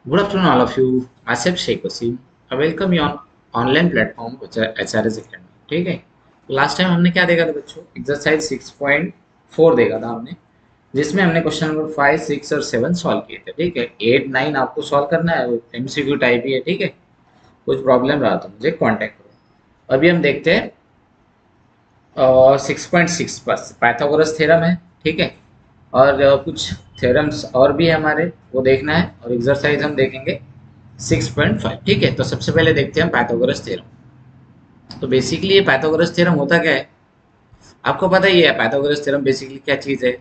Good afternoon, all of you. Myself Sheikh Wasim. I welcome you on online platform HRS Academy. ठीक है, last time हमने क्या देखा था बच्चों? एक्सरसाइज 6.4 देखा था हमने, जिसमें हमने क्वेश्चन नंबर 5, 6 और 7 सॉल्व किए थे. ठीक है, 8, 9 आपको सॉल्व करना है, MCQ टाइप ही है. ठीक है, कुछ प्रॉब्लम रहा तो मुझे कांटेक्ट करो. अभी हम देखते हैं 6.6 पर पाइथागोरस थ्योरम है. ठीक है, और कुछ थ्योरम्स और भी है हमारे, वो देखना है. और एक्सरसाइज हम देखेंगे 6.5. ठीक है, तो सबसे पहले देखते हैं पाइथागोरस थ्योरम. तो बेसिकली ये पाइथागोरस थ्योरम होता क्या है, आपको पता ही है. पाइथागोरस थ्योरम बेसिकली क्या चीज़ है?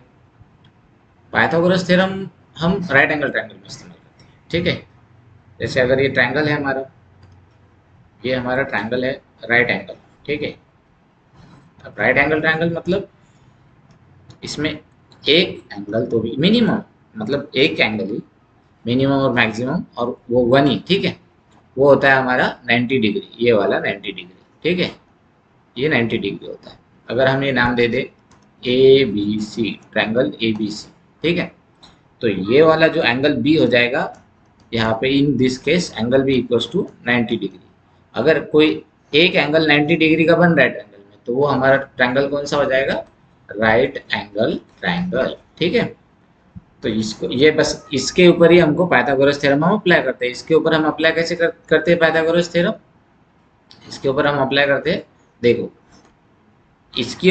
पाइथागोरस थ्योरम हम राइट एंगल ट्रायंगल में इस्तेमाल करते हैं. ठीक है, जैसे अगर ये ट्रायंगल है हमारा, ये हमारा ट्रायंगल है राइट एंगल. ठीक है, अब राइट एंगल ट्रायंगल मतलब इसमें एक एंगल तो भी मिनिमम, मतलब एक एंगल ही मिनिमम और मैक्सिमम, और वो वन ही. ठीक है, वो होता है हमारा 90 डिग्री, ये वाला 90 डिग्री. ठीक है, ये 90 डिग्री होता है. अगर हम ये नाम दे दे A B C, triangle A B C. ठीक है, तो ये वाला जो एंगल बी हो जाएगा यहाँ पे, in this case angle B equals to 90 degree. अगर कोई एक एंगल 90 डिग्री का बन रहा है ट्रायंगल में, तो वो हमारा ट्रायंगल कौन सा हो जाएगा? Right angle triangle. ठीक है, तो इसको ये बस इसके ऊपर ही हमको पाइथागोरस थ्योरम हम अप्लाई करते हैं. इसके ऊपर हम अप्लाई कैसे करते हैं पाइथागोरस थ्योरम? इसके ऊपर हम अप्लाई करते हैं, देखो, इसके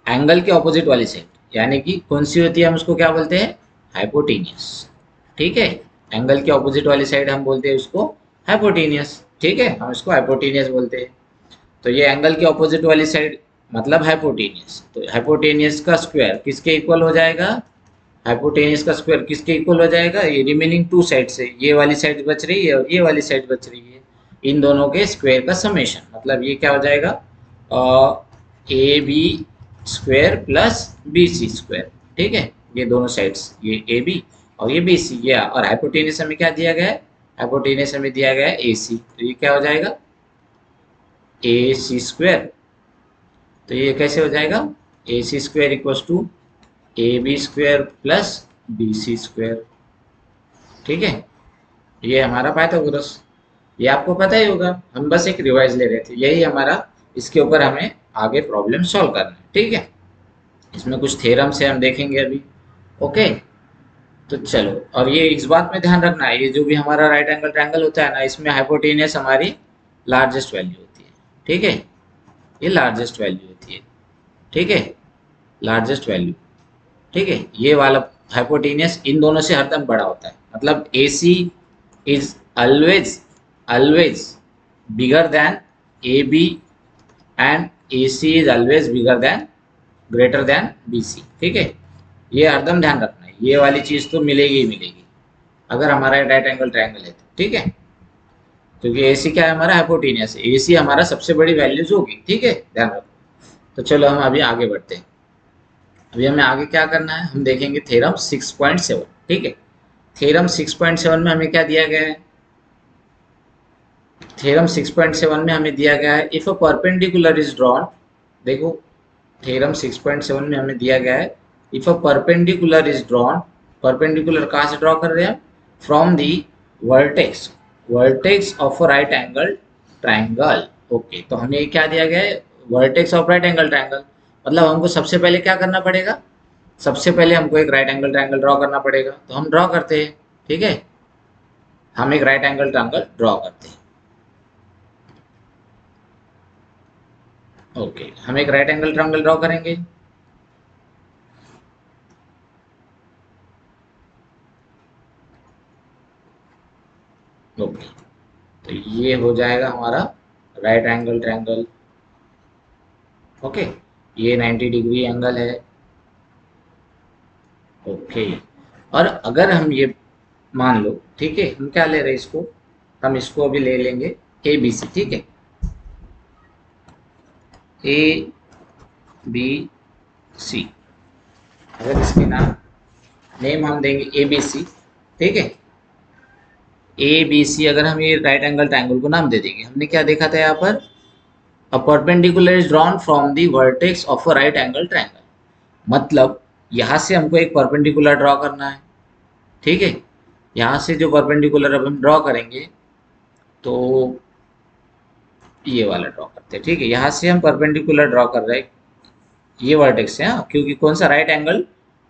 एंगल के ऑपोजिट वाली साइड, यानी कि कौन सी होती है, हम उसको क्या बोलते हैं? हाइपोटेनियस. ठीक है, एंगल के ऑपोजिट वाली साइड हम बोलते हैं उसको हाइपोटेनियस. ठीक है, हम इसको हाइपोटेनियस बोलते हैं. तो ये एंगल के ऑपोजिट वाली साइड मतलब हाइपोटेनियस. तो हाइपोटेनियस का स्क्वायर किसके इक्वल हो जाएगा? हाइपोटेनियस का स्क्वायर किसके इक्वल हो जाएगा? ये रिमेनिंग टू साइड से, ये वाली साइड बच रही है और ये वाली साइड बच रही है, इन दोनों के स्क्वायर का समेशन. मतलब ये क्या हो जाएगा? A B square plus B C square. ठीक है, ये दोनों साइड्स, ये ए बी और ये बी सी, ये, और हाइपोटेनियस हमें क्या दिया गया है? हाइपोटेनियस हमें दिया गया है ए सी. तो ये क्या हो जाएगा? A C square. तो ये कैसे हो जाएगा? A C square equals to A B square plus B C square. ठीक है, ये हमारा पाइथागोरस. ये आपको पता ही होगा, हम बस एक रिवाइज ले रहे थे, यही हमारा. इसके ऊपर हमें आगे प्रॉब्लम सॉल्व करना है. ठीक है, इसमें कुछ थ्योरम से हम देखेंगे अभी. ओके, तो चलो, और ये इस बात में ध्यान रखना है, ये जो भी हमारा राइट एंगल ट्रायंगल होता है ना, इसमें हाइपोटेनियस हमारी लार्जेस्ट वैल्यू होती है. ठीक है, ये लार्जेस्ट वैल्यू होती है. ठीक है, लार्जेस्ट वैल्यू. ठीक है, ये वाला हाइपोटेनियस इन दोनों से हरदम बड़ा होता है. मतलब A C is always always bigger than A B, and A C is always bigger than greater than B C. ठीक है, ये हरदम ध्यान रखना है, ये वाली चीज तो मिलेगी ही मिलेगी अगर हमारा राइट एंगल ट्रायंगल है तो. ठीक है, क्योंकि ए सी क्या है? हमारा हाइपोटेनियस है, ए सी हमारा सबसे बड़ी वैल्यूज होगी. ठीक है, ध्यान रखो. तो चलो हम अभी आगे बढ़ते हैं. अभी हमें आगे क्या करना है, हम देखेंगे थ्योरम 6.7. ठीक है, थ्योरम 6.7 में हमें क्या दिया गया है? थ्योरम 6.7 में हमें दिया गया है, if a perpendicular is drawn. देखो, थ्योरम 6.7 में हमें दिया गया है, if a perpendicular is drawn. Perpendicular कहाँ से ड्रॉ कर रहे हैं? From the vertex, vertex of a right angle triangle. Okay, तो हमें क्या दिया गया है? Vertex of right angle triangle. मतलब हमको सबसे पहले क्या करना पड़ेगा? सबसे पहले हमको एक राइट एंगल ट्रायंगल ड्रॉ करना पड़ेगा, तो हम ड्रॉ करते हैं. ठीक है, हम एक राइट एंगल ट्रायंगल ड्रॉ करते हैं. ओके, हम एक राइट एंगल ट्रायंगल ड्रॉ करेंगे. ओके, तो ये हो जाएगा हमारा राइट एंगल ट्रायंगल. ओके, ये 90 डिग्री एंगल है. ओके, और अगर हम ये मान लो, ठीक है, हम क्या ले रहे हैं इसको, हम इसको अभी ले लेंगे ए बी सी. ठीक है, ए बी सी, अगर इसके नाम नेम हम देंगे ए बी सी. ठीक है, ए बी सी अगर हम ये राइट एंगल ट्रायंगल को नाम दे देंगे, हमने क्या देखा था यहाँ पर? A perpendicular is drawn from the vertex of a right angle triangle. मतलब यहाँ से हमको एक परपेंडिकुलर ड्रॉ करना है. ठीक है, यहाँ से जो परपेंडिकुलर अब हम ड्रॉ करेंगे, तो ये वाला ड्रॉ करते हैं, ठीक है। यहाँ से हम परपेंडिकुलर ड्रॉ कर रहे हैं, ये वर्टेक्स है, हाँ, क्योंकि कौन सा, राइट एंगल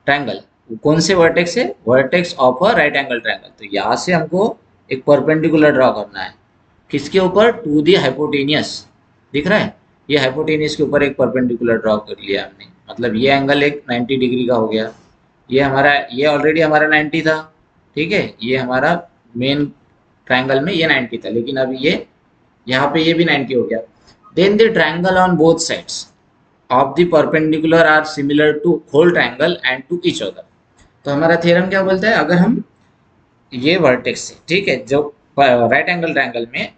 ट्रायंगल। कौन से वर्टेक्स है, vertex of a right angle triangle. तो यहाँ से हमको एक परपेंडिकुलर ड्रॉ करना है, किसके ऊपर, टू दी हाइपोटेनियस, दिख रहा है, ये हाइपोटेनियस के ऊपर एक परपेंडिकुलर ड्रॉ कर लिया हमने, मतलब ये एंगल एक 90 डिग्री का हो गया। ये हमारा, ये ऑलरेडी हमारा 90 था, ठीक है, ये हमारा मेन ट्रायंगल में ये 90 था, लेकिन अभी ये यहाँ पे ये भी 90 हो गया। Then the triangle on both sides of the perpendicular are similar to whole triangle and to each other. तो हमारा थ्योरम क्या बोलता है, अगर हम ये वर्टेक्स से, ठीक है, जो राइट एंगल ट्रायंगल में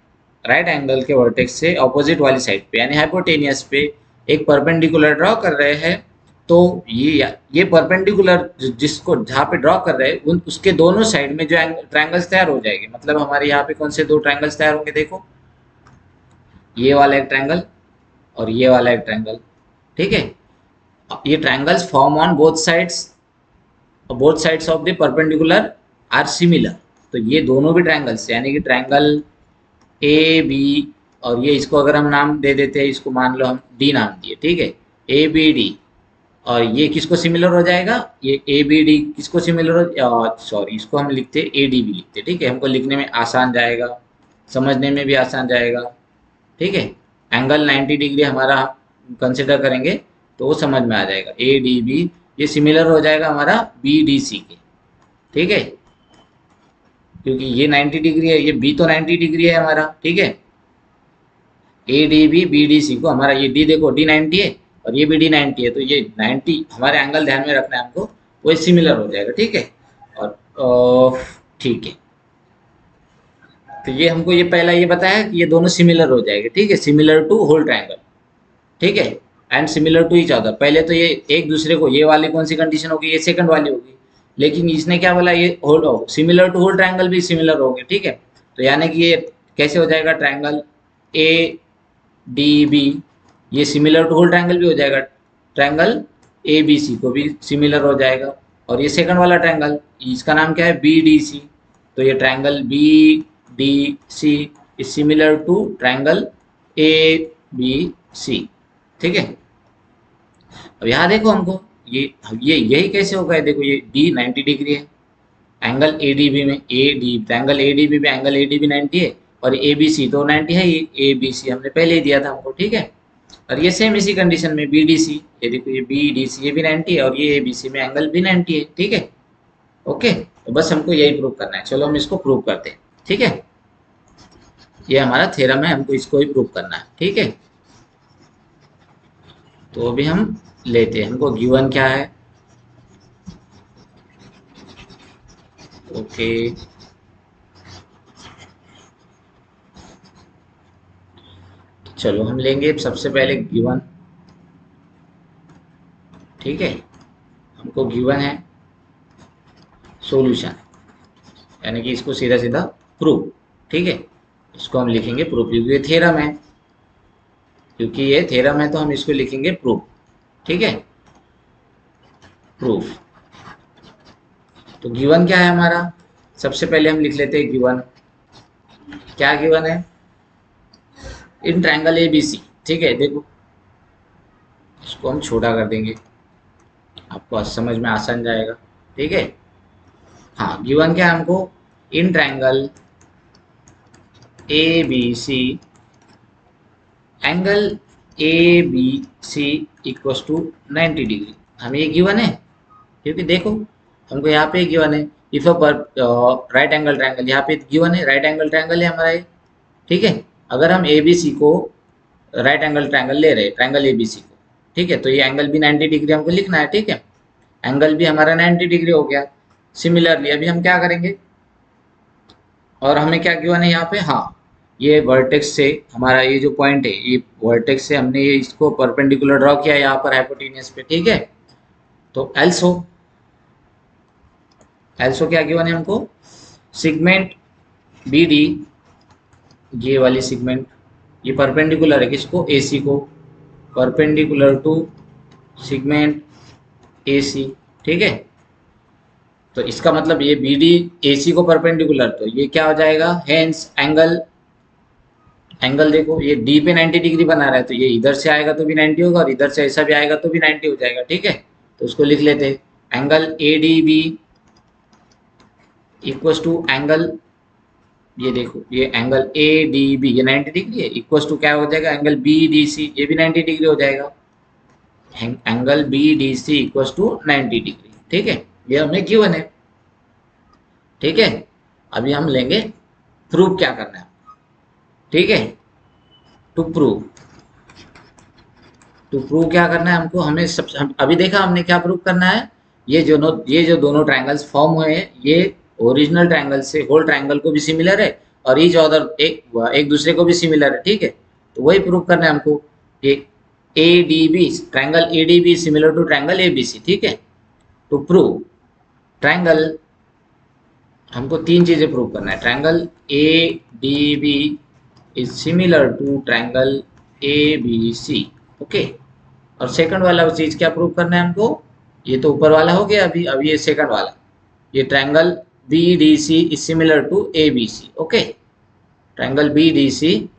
राइट एंगल के वर्टेक्स से ऑपोजिट वाली साइड पे यानी हाइपोटेनियस पे एक परपेंडिकुलर ड्रॉ कर रहे हैं, तो ये परपेंडिकुलर जिसको जहाँ पे ड्रॉ कर रहे हैं उन उसके दोनों साइड में जो ट्रायंगल्स तैयार हो जाएंगे, मतलब हमारे यहाँ पे कौन से दो ट्रायंगल्स तैयार होंगे, देखो, ये वाला एक ट्रायंगल और ये वाला एक ट्रायंगल, ठीक है। ये triangles form on both sides of the perpendicular are similar. तो ये दोनों भी ट्रायंगल्स यानी कि ट्रायंगल ए बी, और ये इसको अगर हम नाम दे देते हैं, इसको मान लो हम डी नाम दिए, ठीक है, ए बी डी, और ये किसको सिमिलर हो जाएगा, ये ए बी डी किसको सिमिलर हो, सॉरी, इसको हम लिखते ए डी बी लिखते, ठीक है, हमको लिखने में आसान जाएगा, समझने में भी आसान जाएगा, ठीक है। एंगल 90 डिग्री हमारा कंसिडर करेंगे तो वो समझ में आ जाएगा, ए डी बी ये सिमिलर हो जाएगा हमारा बी डी सी के, ठीक है, क्योंकि ये 90 डिग्री है, ये बी तो 90 डिग्री है हमारा, ठीक है। A D B B D C को हमारा, ये डी देखो डी 90 है और ये भी डी 90 है, तो ये 90 हमारे एंगल ध्यान में रखना है हमको, वो सिमिलर हो जाएगा, ठीक है। और ठीक है, तो ये हमको ये पहला ये बताया कि ये दोनों सिमिलर हो जाएंगे, ठीक है, सिमिलर टू होल ट्रायंगल, ठीक है, and similar to each other. पहले तो ये एक दूसरे को, ये वाली कौन सी कंडीशन होगी, ये सेकंड वाली होगी, लेकिन इसने क्या बोला, ये whole similar to whole triangle भी सिमिलर होंगे, ठीक है। तो यानी कि ये कैसे हो जाएगा, ट्रायंगल ए डी बी ये सिमिलर टू होल ट्रायंगल भी हो जाएगा, ट्रायंगल ए बी सी को भी सिमिलर हो जाएगा, और ये सेकंड वाला ट्रायंगल इसका नाम क्या है, बी डी सी। तो ये triangle B D C is similar to triangle A B C, ठीक है। अब यहाँ देखो हमको ये यही कैसे होगा, देखो ये डी 90 डिग्री है, एंगल ए डी बी में, A D angle A D B में एंगल ए डी बी 90 है, और ए बी सी तो 90 है, ये ए बी सी हमने पहले ही दिया था हमको, ठीक है। और ये सेम इसी कंडीशन में बी डी सी, ये देखो ये बी डी सी ये भी 90 है, और ये ए बी सी में एंगल भी 90 है, ठीक है। ओके, तो बस हमको यही प्रूव करना है, चलो हम इसको प्रूव करते हैं, ठीक है। ये हमारा थ्योरम है, हमको इसको ही प्रूव करना है, ठीक है। तो अभी हम लेते हैं, हमको गिवन क्या है, ओके, चलो हम लेंगे सबसे पहले गिवन, ठीक है। हमको गिवन है सॉल्यूशन, यानी कि इसको सीधा सीधा प्रूफ, ठीक है, इसको हम लिखेंगे प्रूफ, क्योंकि ये थ्योरम है, क्योंकि ये थ्योरम है तो हम इसको लिखेंगे प्रूफ, ठीक है, प्रूफ। तो गिवन क्या है हमारा, सबसे पहले हम लिख लेते हैं गिवन, क्या गिवन है, in triangle A B C, ठीक है, देखो इसको हम छोटा कर देंगे, आपको समझ में आसान जाएगा, ठीक है। हाँ, गिवन क्या है हमको, in triangle A B C angle A B C equals to 90 degree, हमें ये गिवन है, क्योंकि देखो हमको यहाँ पे गिवन है, if a right angle triangle, यहाँ पे गिवन है राइट एंगल ट्रायंगल है हमारा ये, ठीक है। अगर हम ए बी सी को राइट एंगल ट्रायंगल ले रहे हैं, ट्रायंगल ए बी सी को, ठीक है, तो ये एंगल भी 90 डिग्री हमको लिखना है, ठीक है, एंगल भी हमारा 90 डिग्री हो गया। सिमिलरली अभी हम क्या करेंगे, और हमें क्या गिवन है यहाँ पे, हाँ, ये वर्टेक्स से हमारा ये जो पॉइंट है, ये वर्टेक्स से हमने ये इसको परपेंडिकुलर ड्रॉ किया यहाँ पर हाइपोटेनियस पे, ठीक है। तो एल्सो क्या गिवन है हमको, सिगमेंट बी डी, ये वाली सिगमेंट ये परपेंडिकुलर है किसको, ए सी को, perpendicular to segment A C, ठीक है। तो इसका मतलब ये बी डी ए सी को परपेंडिकुलर, तो ये क्या हो जाएगा, हेंस एंगल, एंगल देखो ये डी पे 90 डिग्री बना रहा है, तो ये इधर से आएगा तो भी 90 होगा और इधर से ऐसा भी आएगा तो भी 90 हो जाएगा, ठीक है। तो उसको लिख लेते हैं, angle A D B equals to angle, ये देखो ये एंगल ए डी बी ये 90 डिग्री है, इक्वस टू क्या हो जाएगा, एंगल बी डी सी ये भी 90 डिग्री हो जाएगा, angle B D C equals to 90 degree, ठीक है। ये हमें गिवन है, ठीक है। अभी हम लेंगे प्रूव क्या करना है, ठीक है। टू प्रूव, टू प्रूव क्या करना है हमको, हमें सब अभी देखा हमने क्या प्रूव करना है, ये जो दोनों ट्रायंगल्स फॉर्म हुए हैं ये ओरिजिनल ट्रायंगल से होल ट्रायंगल को भी सिमिलर है और ईच अदर एक दूसरे को भी सिमिलर है, ठीक है। तो वही प्रूव करना है हमको, ये A D B triangle A D B similar to triangle A B C, ठीक है। टू प्रूव ट्रायंगल, हमको तीन चीजें प्रूव करना है, triangle A D B is similar to triangle A B C, okay. और सेकंड वाला चीज क्या प्रूव करना है हमको, ये तो ऊपर वाला हो गया, अभी ये सेकंड वाला, ये triangle B D C is similar to A B C, okay. Triangle B D C,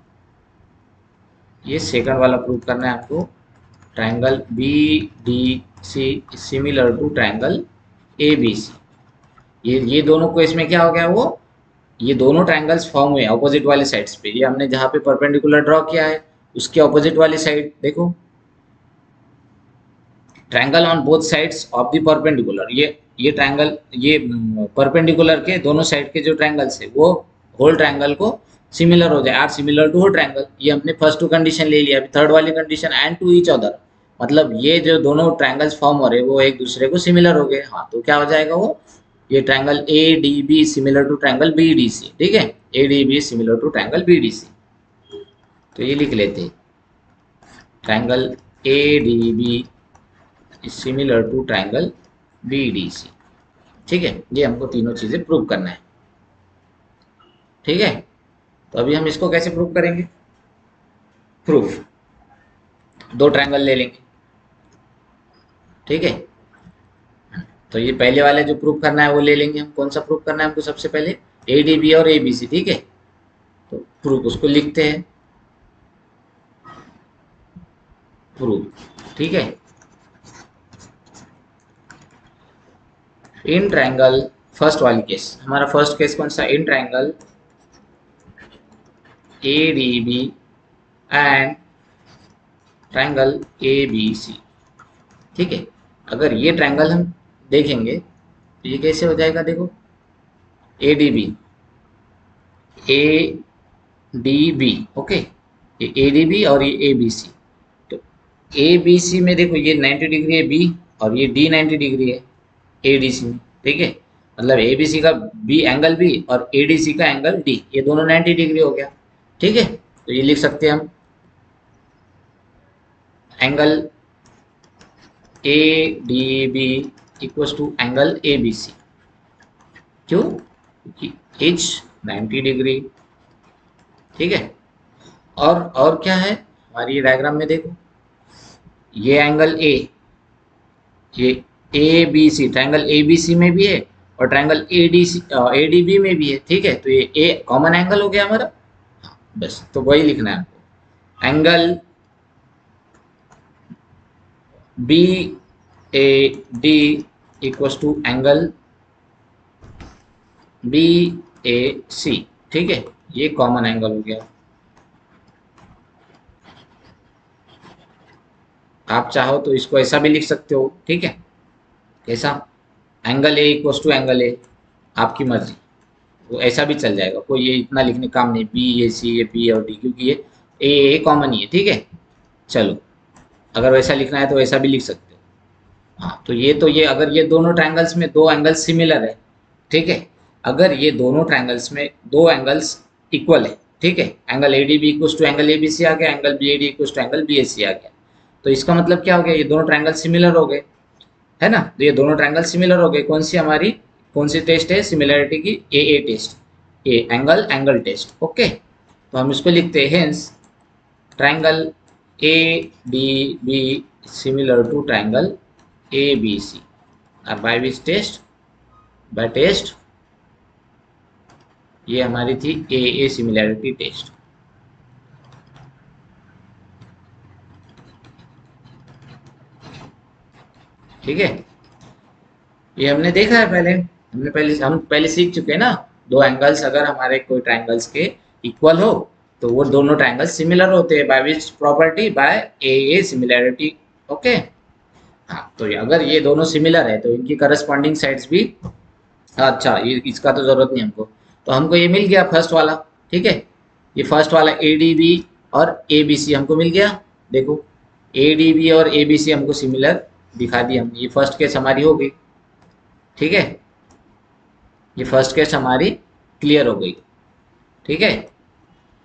ये सेकंड वाला प्रूव करना है हमको, triangle B D C is similar to triangle A B C. ये दोनों को इसमें क्या हो गया, वो ये दोनों ट्रायंगल्स फॉर्म हुए अपोजिट वाली साइड्स पे, ये हमने जहाँ पे परपेंडिकुलर ड्रॉ किया है उसके अपोजिट वाली साइड देखो, triangle on both sides of the perpendicular, ये ट्रायंगल ये परपेंडिकुलर के दोनों साइड के जो ट्रायंगल्स है वो होल ट्रायंगल को सिमिलर हो जाए, are similar to whole triangle, ये हमने फर्स्ट टू कंडीशन ले लिया। अभी थर्ड वाली condition and to each other, मतलब ये जो दोनों ट्रायंगल्स फॉर्म हो रहे हैं वो एक दूसरे को सिमिलर हो गए, हाँ तो क्या हो जाएगा वो, ये triangle A D B similar to triangle B D C, ठीक है। A D B similar to triangle B D C, तो ये लिख लेते हैं, triangle A D B is similar to triangle B D C, ठीक है। ये हमको तीनों चीजें प्रूव करना है, ठीक है। तो अभी हम इसको कैसे प्रूव करेंगे, प्रूफ दो ट्रायंगल ले लेंगे, ठीक है। तो ये पहले वाले जो प्रूव करना है वो ले लेंगे हम, कौन सा प्रूव करना है हमको, सबसे पहले ए डी बी और ए बी सी, ठीक है। तो प्रूफ उसको लिखते हैं, प्रूफ, ठीक है। इन ट्रायंगल, फर्स्ट वाली केस, हमारा फर्स्ट केस कौन सा, in triangle A D B and triangle A B C, ठीक है। अगर ये ट्रायंगल हम देखेंगे तो ये कैसे हो जाएगा, देखो A D B, A D B, okay, ये ए डी बी और ये ए बी सी, तो ए बी सी में देखो ये 90 डिग्री है बी और ये डी 90 डिग्री है ए डी सी में, ठीक है। मतलब ए बी सी का बी एंगल बी और ए डी सी का एंगल डी, ये दोनों 90 डिग्री हो गया, ठीक है। तो ये लिख सकते हैं हम, angle A D B equals to angle A B C, क्यों, क्योंकि एच 90 डिग्री, ठीक है। और क्या है हमारी डायग्राम में देखो, ये एंगल ए, ये A B C, triangle A B C में भी है और ट्रायंगल ए डी बी में भी है, ठीक है। तो ये ए कॉमन एंगल हो गया हमारा, हाँ, बस तो वही लिखना है आपको, angle B A D equals to angle B A C, ठीक है। ये कॉमन एंगल हो गया, आप चाहो तो इसको ऐसा भी लिख सकते हो, ठीक है। कैसा, angle A equals to angle A, आपकी मर्जी, वो ऐसा भी चल जाएगा, कोई ये इतना लिखने काम नहीं, B A C A B और डी, क्योंकि ये ए कॉमन ही है, ठीक है। चलो अगर वैसा लिखना है तो वैसा भी लिख सकते हो, हाँ। तो ये अगर ये दोनों ट्रायंगल्स में दो एंगल्स सिमिलर है, ठीक है, अगर ये दोनों ट्रायंगल्स में दो एंगल्स इक्वल है, ठीक है, angle A D B equals to angle A B C आ गया, angle B A D equals to angle B A C आ गया, तो इसका मतलब क्या हो गया, ये दोनों ट्रायंगल सिमिलर हो गए, है ना। तो ये दोनों ट्रायंगल सिमिलर हो गए, कौन सी टेस्ट है सिमिलरिटी की, A test, A angle test, okay. तो हम इसको लिखते हैं, hence triangle A D B similar to triangle A B C, by which test, by test, ये हमारी थी ए सिमिलैरिटी टेस्ट। ठीक है, ये हमने देखा है पहले, हम पहले सीख चुके हैं ना, दो एंगल्स अगर हमारे कोई ट्रायंगल्स के इक्वल हो तो वो दोनों ट्रायंगल्स सिमिलर होते हैं, by which property, by A similarity. Okay, हाँ तो अगर ये दोनों सिमिलर है तो इनकी करस्पॉन्डिंग साइड्स भी, अच्छा ये इसका तो जरूरत नहीं हमको, तो हमको ये मिल गया फर्स्ट वाला। ठीक है, ये फर्स्ट वाला ए डी बी और ए बी सी हमको मिल गया। देखो ए डी बी और ए बी सी हमको सिमिलर दिखा दी हमने, ये फर्स्ट केस हमारी हो गई। ठीक है, ये फर्स्ट केस हमारी क्लियर हो गई। ठीक है,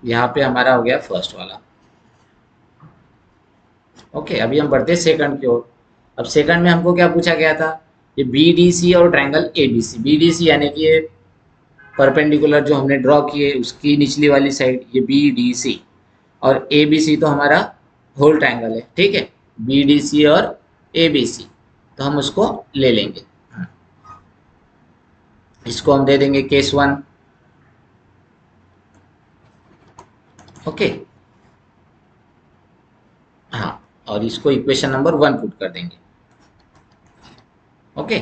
यहाँ पे हमारा हो गया फर्स्ट वाला। ओके, अभी हम बढ़ते हैं सेकंड की ओर। अब सेकंड में हमको क्या पूछा गया था, ये बी डी सी और triangle A B C. B D C यानी कि ये परपेंडिकुलर जो हमने ड्रॉ किए उसकी निचली वाली साइड, ये बी डी सी, और ए बी सी तो हमारा होल ट्रायंगल है। ठीक है, बी डी सी और ए बी सी, तो हम उसको ले लेंगे, इसको हम दे देंगे केस वन। ओके, हाँ, और इसको इक्वेशन नंबर वन पुट कर देंगे। ओके,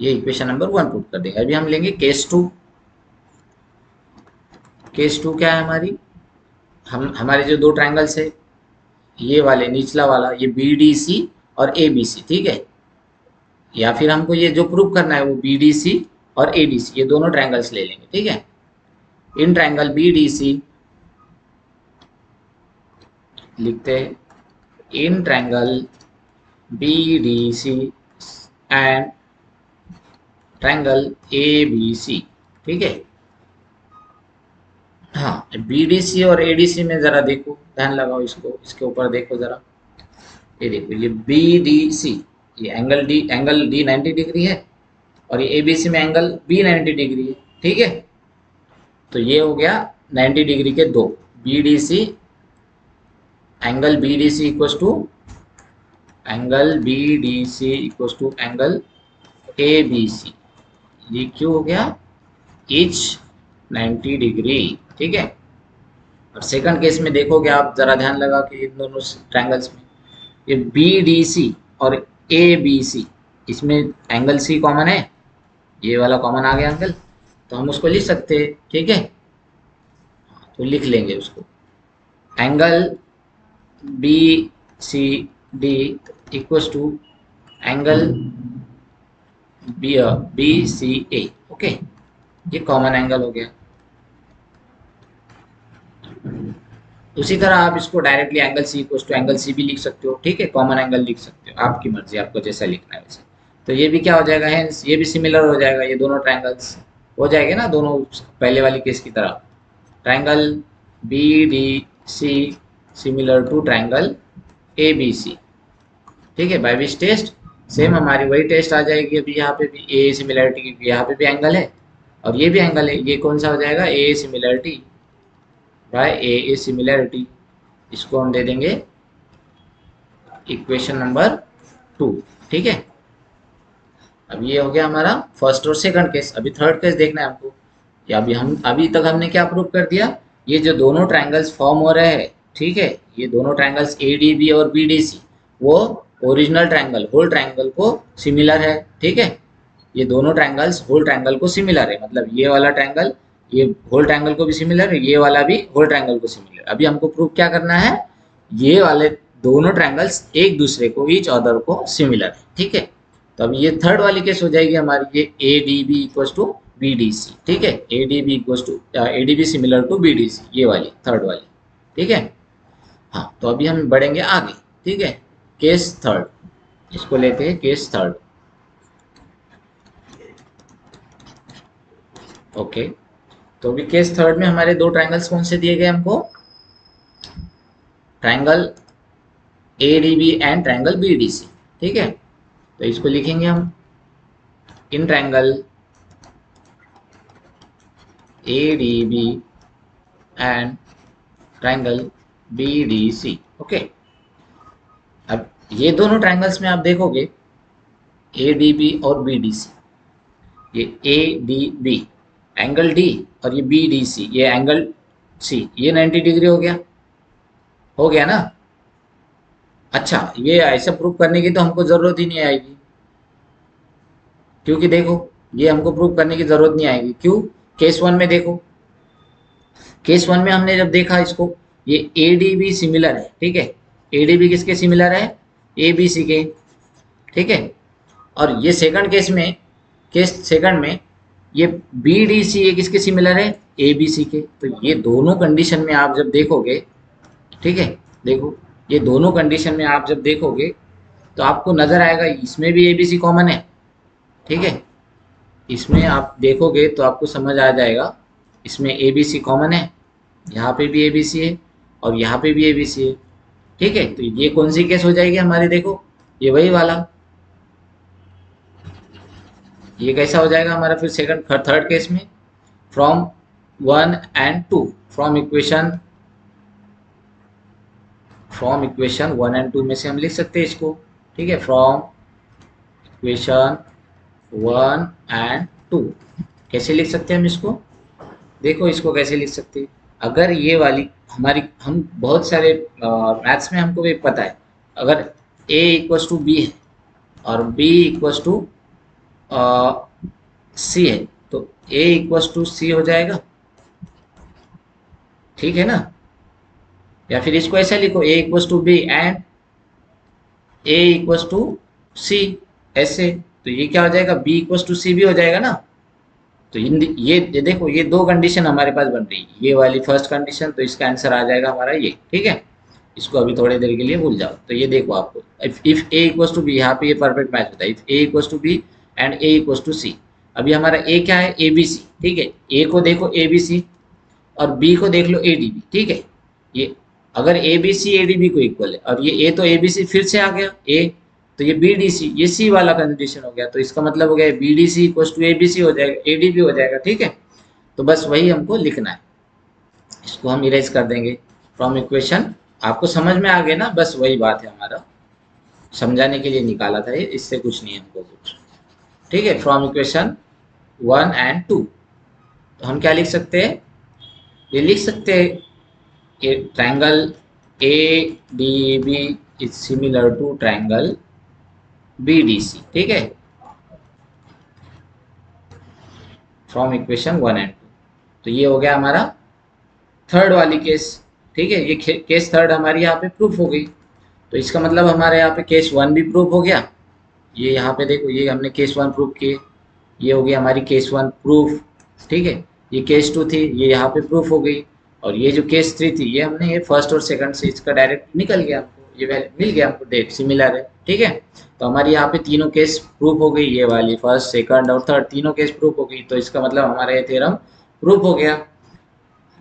ये इक्वेशन नंबर वन पुट कर देंगे। अभी हम लेंगे केस टू। केस टू क्या है हमारी, हम हमारे जो दो ट्रायंगल्स है, ये वाले निचला वाला, ये बी डी सी और ए बी सी। ठीक है, या फिर हमको ये जो प्रूव करना है वो बी डी सी और ए डी सी, ये दोनों ट्रायंगल्स ले लेंगे। ठीक है, in triangle B D C लिखते हैं, in triangle B D C and triangle A B C. ठीक है, हाँ बी डी सी और ए डी सी में जरा देखो, ध्यान लगाओ इसको, इसके ऊपर देखो जरा, ये देखो ये बी डी सी, ये एंगल डी 90 डिग्री है, और ये ए बी सी में एंगल बी 90 डिग्री है। ठीक है, तो ये हो गया 90 डिग्री के दो, B D C, angle B D C equal to angle B D C equal to angle A B C. ये क्यों हो गया, इच 90 डिग्री। ठीक है, और सेकंड केस में देखोगे आप जरा ध्यान लगा कि इन दोनों ट्रायंगल्स में ये बी डी सी और ए बी सी, इसमें एंगल सी कॉमन है, ये वाला कॉमन आ गया एंगल, तो हम उसको लिख सकते हैं। ठीक है, तो लिख लेंगे उसको, angle B C D equal to angle B B C A. Okay, ये कॉमन एंगल हो गया। उसी तरह आप इसको directly angle C equal to angle C भी लिख सकते हो। ठीक है, कॉमन एंगल लिख सकते हो, आपकी मर्जी, आपको जैसा लिखना है वैसे। तो ये भी क्या हो जाएगा, हेंस ये भी सिमिलर हो जाएगा, ये दोनों ट्रायंगल्स हो जाएंगे ना दोनों पहले वाली केस की तरह। Triangle B D C similar to triangle A B C. ठीक है, बाय विच टेस्ट, सेम हमारी वही टेस्ट आ जाएगी। अभी यहाँ पे भी ए सिमिलरिटी, यहाँ पे भी एंगल है और ये भी एंगल है, ये कौन सा हो जाएगा, A similarity by A similarity. इसको हम दे देंगे इक्वेशन नंबर टू। ठीक है, अब ये हो गया हमारा फर्स्ट और सेकंड केस। अभी थर्ड केस देखना है हमको। या अभी तक हमने क्या प्रूव कर दिया, ये जो दोनों ट्रायंगल्स फॉर्म हो रहे हैं, ठीक है, ये दोनों ट्रायंगल्स ए डी बी और बी डी सी, वो ओरिजिनल ट्रायंगल होल ट्रायंगल को सिमिलर है। ठीक है, ये दोनों ट्रायंगल्स होल ट्रायंगल को सिमिलर है, मतलब ये वाला ट्रायंगल ये होल ट्रायंगल को भी सिमिलर है, ये वाला भी होल ट्रायंगल को सिमिलर। अभी हमको प्रूव क्या करना है, ये वाले दोनों ट्रायंगल्स एक दूसरे को, ईच अदर को सिमिलर है। ठीक है, तो अभी ये थर्ड वाली केस हो जाएगी हमारी, ये A D B equal to B D C. ठीक है, A D B equal to A D B similar to B D C, ये वाली थर्ड वाली। ठीक है, हाँ तो अभी हम बढ़ेंगे आगे। ठीक है, केस थर्ड, इसको लेते हैं केस थर्ड। ओके, तो अभी केस थर्ड में हमारे दो ट्रायंगल्स कौन से दिए गए हमको, triangle A D B and triangle B D C. ठीक है, तो इसको लिखेंगे हम, in triangle A D B and triangle B D C. Okay, अब ये दोनों ट्रायंगल्स में आप देखोगे ए डी बी और बी डी सी, ये A D B angle D, और ये बी डी सी ये एंगल सी, ये 90 डिग्री हो गया ना। अच्छा, ये ऐसा प्रूव करने की तो हमको जरूरत ही नहीं आएगी, क्योंकि देखो ये हमको प्रूव करने की जरूरत नहीं आएगी। क्यों? केस वन में देखो, केस वन में हमने जब देखा इसको, ये ए डी बी सिमिलर है, ठीक है। ए डी बी किसके सिमिलर है? ए बी सी के, ठीक है। और ये सेकंड केस में, केस सेकंड में ये बी डी सी ये किसके सिमिलर है? ए बी सी के। तो ये दोनों कंडीशन में आप जब देखोगे, ठीक है, देखो ये दोनों कंडीशन में आप जब देखोगे तो आपको नजर आएगा इसमें भी ए बी सी कॉमन है, ठीक है। इसमें आप देखोगे तो आपको समझ आ जाएगा, इसमें ए बी सी कॉमन है, यहाँ पे भी ए बी सी है और यहाँ पे भी ए बी सी है, ठीक है। तो ये कौन सी केस हो जाएगी हमारी? देखो ये वही वाला, ये कैसा हो जाएगा हमारा फिर सेकंड थर्ड केस में? From one and two, from equation one and two में से हम लिख सकते हैं इसको, ठीक है। From equation one and two कैसे लिख सकते हैं हम इसको? देखो इसको कैसे लिख सकते हैं, अगर ये वाली हमारी, हम बहुत सारे मैथ्स में हमको भी पता है, अगर a इक्वस टू बी है और b इक्वस टू सी है तो a इक्वस टू सी हो जाएगा, ठीक है ना। या फिर इसको ऐसा लिखो, a equals to B and a equals to C, ऐसे। तो ये क्या हो जाएगा? b इक्वस टू सी भी हो जाएगा ना। तो ये देखो ये दो कंडीशन हमारे पास बन रही है, ये वाली फर्स्ट कंडीशन, तो इसका आंसर आ जाएगा हमारा ये, ठीक है। इसको अभी थोड़ी देर के लिए भूल जाओ। तो ये देखो आपको, if A equals to B, यहाँ पे ये परफेक्ट मैच होता है, if A equals to B and A equals to C. अभी हमारा ए क्या है? ए बी सी, ठीक है। ए को देखो ए बी सी और बी को देख लो ए डी बी, ठीक है। ये अगर A B C A D B को इक्वल है और ये ए तो ए बी सी फिर से आ गया ए, तो ये बी डी सी ये सी वाला कंडीशन हो गया, तो इसका मतलब हो गया B D C equal to A B C हो जाएगा, ए डी बी हो जाएगा, ठीक है। तो बस वही हमको लिखना है, इसको हम इरेज कर देंगे फ्रॉम इक्वेशन। आपको समझ में आ गया ना? बस वही बात है, हमारा समझाने के लिए निकाला था ये, इससे कुछ नहीं है हमको कुछ, ठीक है। From equation one and two तो हम क्या लिख सकते हैं? ये लिख सकते हैं ये triangle A D B is similar to triangle B D C, ठीक है। From equation one and two, तो ये हो गया हमारा थर्ड वाली केस, ठीक है। ये केस थर्ड हमारी यहाँ पे प्रूफ हो गई। तो इसका मतलब हमारे यहाँ पे केस वन भी प्रूफ हो गया, ये यहाँ पे देखो ये हमने केस वन प्रूफ किए, ये हो गई हमारी केस वन प्रूफ, ठीक है। ये केस टू थी, ये यहाँ पे प्रूफ हो गई। और ये जो केस थ्री थी, ये हमने ये फर्स्ट और सेकंड से इसका डायरेक्ट निकल गया, हमको ये वैल्यू मिल गया, हमको डेट सिमिलर है, ठीक है। तो हमारी यहाँ पे तीनों केस प्रूफ हो गई, ये वाली फर्स्ट सेकंड और थर्ड तीनों केस प्रूफ हो गई। तो इसका मतलब हमारा ये थ्योरम प्रूफ हो गया,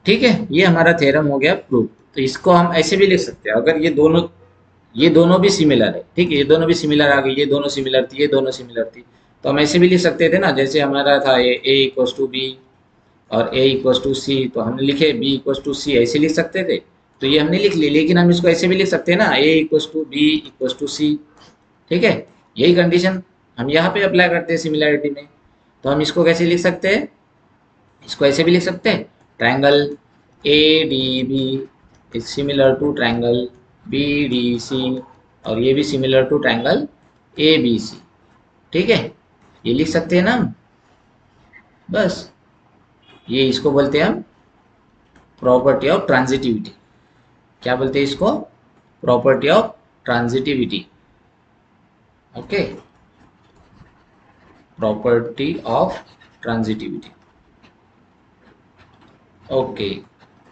ठीक है। ये हमारा थ्योरम हो गया प्रूफ। तो इसको हम ऐसे भी लिख सकते हैं, अगर ये दोनों भी सिमिलर है, ठीक है, ये दोनों भी सिमिलर आ गई, ये दोनों सिमिलर थी, ये दोनों सिमिलर थी, तो हम ऐसे भी लिख सकते थे ना, जैसे हमारा था ये a इक्वस टू बी और a इक्वस टू सी, तो हमने लिखे b इक्वस टू सी, ऐसे लिख सकते थे। तो ये हमने लिख ली, लेकिन हम इसको ऐसे भी लिख सकते हैं ना, a equals to B equals to C, ठीक है। यही कंडीशन हम यहाँ पे अप्लाई करते हैं सिमिलैरिटी में। तो हम इसको कैसे लिख सकते हैं? इसको ऐसे भी लिख सकते हैं, triangle A D B is similar to triangle B D C, और ये भी similar to triangle A B C, ठीक है। ये लिख सकते हैं ना हम, बस ये इसको बोलते हैं हम प्रॉपर्टी ऑफ ट्रांजिटिविटी। क्या बोलते हैं इसको? Property of transitivity, okay, property of transitivity, okay.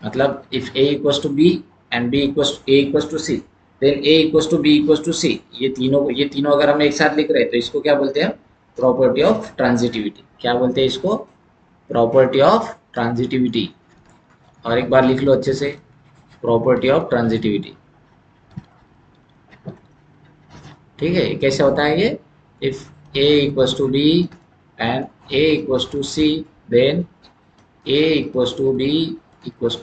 मतलब if a equals to B and b equals a equals to C, then a equals to b equals to C, ये तीनों अगर हम एक साथ लिख रहे हैं तो इसको क्या बोलते हैं? Property of transitivity. क्या बोलते हैं इसको? Property of transitivity. और एक बार लिख लो अच्छे से, प्रॉपर्टी ऑफ ट्रांजिटिविटी, ठीक है। कैसे होता है ये? If a equals to B and a equals to C, then a equals to B equals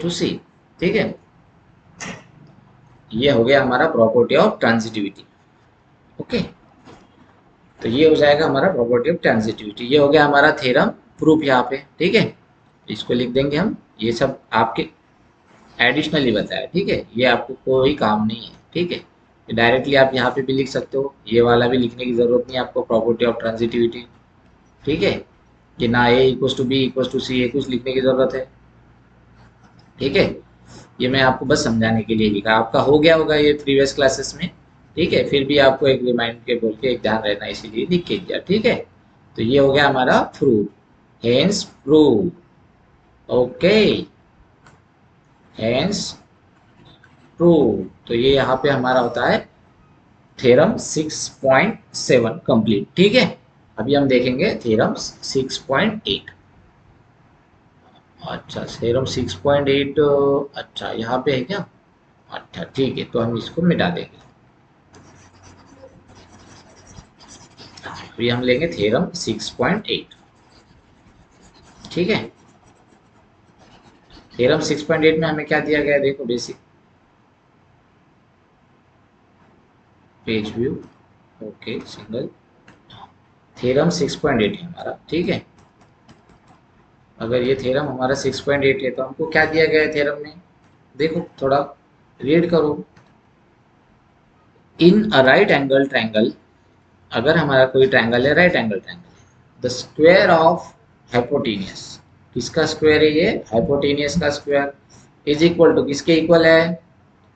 to C, ठीक है। ये हो गया हमारा प्रॉपर्टी ऑफ ट्रांजिटिविटी, ओके। तो ये हो जाएगा हमारा प्रॉपर्टी ऑफ ट्रांजिटिविटी। ये हो गया हमारा थ्योरम प्रूफ यहाँ पे, ठीक है। इसको लिख देंगे हम, ये सब आपके एडिशनली बताया, ठीक है। ये आपको कोई काम नहीं है, ठीक है। डायरेक्टली आप यहाँ पे भी लिख सकते हो, ये वाला भी लिखने की जरूरत नहीं है आपको, प्रॉपर्टी ऑफ ट्रांजिटिविटी, ठीक है। कि ना A equals to B equals to C, ये कुछ लिखने की जरूरत है, ठीक है। ये मैं आपको बस समझाने के लिए लिखा, आपका हो गया होगा ये प्रीवियस क्लासेस में, ठीक है। फिर भी आपको एक रिमाइंड के बोल के एक ध्यान रहना, इसीलिए लिख के दिया, ठीक है। तो ये हो गया हमारा proof, hence prove, okay, hence prove. तो ये यहाँ पे हमारा होता है थ्योरम 6.7 कंप्लीट, ठीक है। अभी हम देखेंगे थ्योरम 6.8। अच्छा, थ्योरम 6.8, अच्छा यहाँ पे है क्या? अच्छा ठीक है, तो हम इसको मिटा देंगे। अभी हम लेंगे थ्योरम 6.8, ठीक है। थ्योरम 6.8 में हमें क्या दिया गया है, देखो basic page view, okay, single. Theorem 6.8 है हमारा, ठीक है। अगर ये थ्योरम हमारा 6.8 है तो हमको क्या दिया गया है थ्योरम में, देखो थोड़ा रीड करो। In a right angle triangle, अगर हमारा कोई ट्रायंगल है, right angle triangle, the square of hypotenuse, किसका स्क्वायर है ये, हाइपोटेनियस का स्क्वायर, इज इक्वल टू, किसके इक्वल है,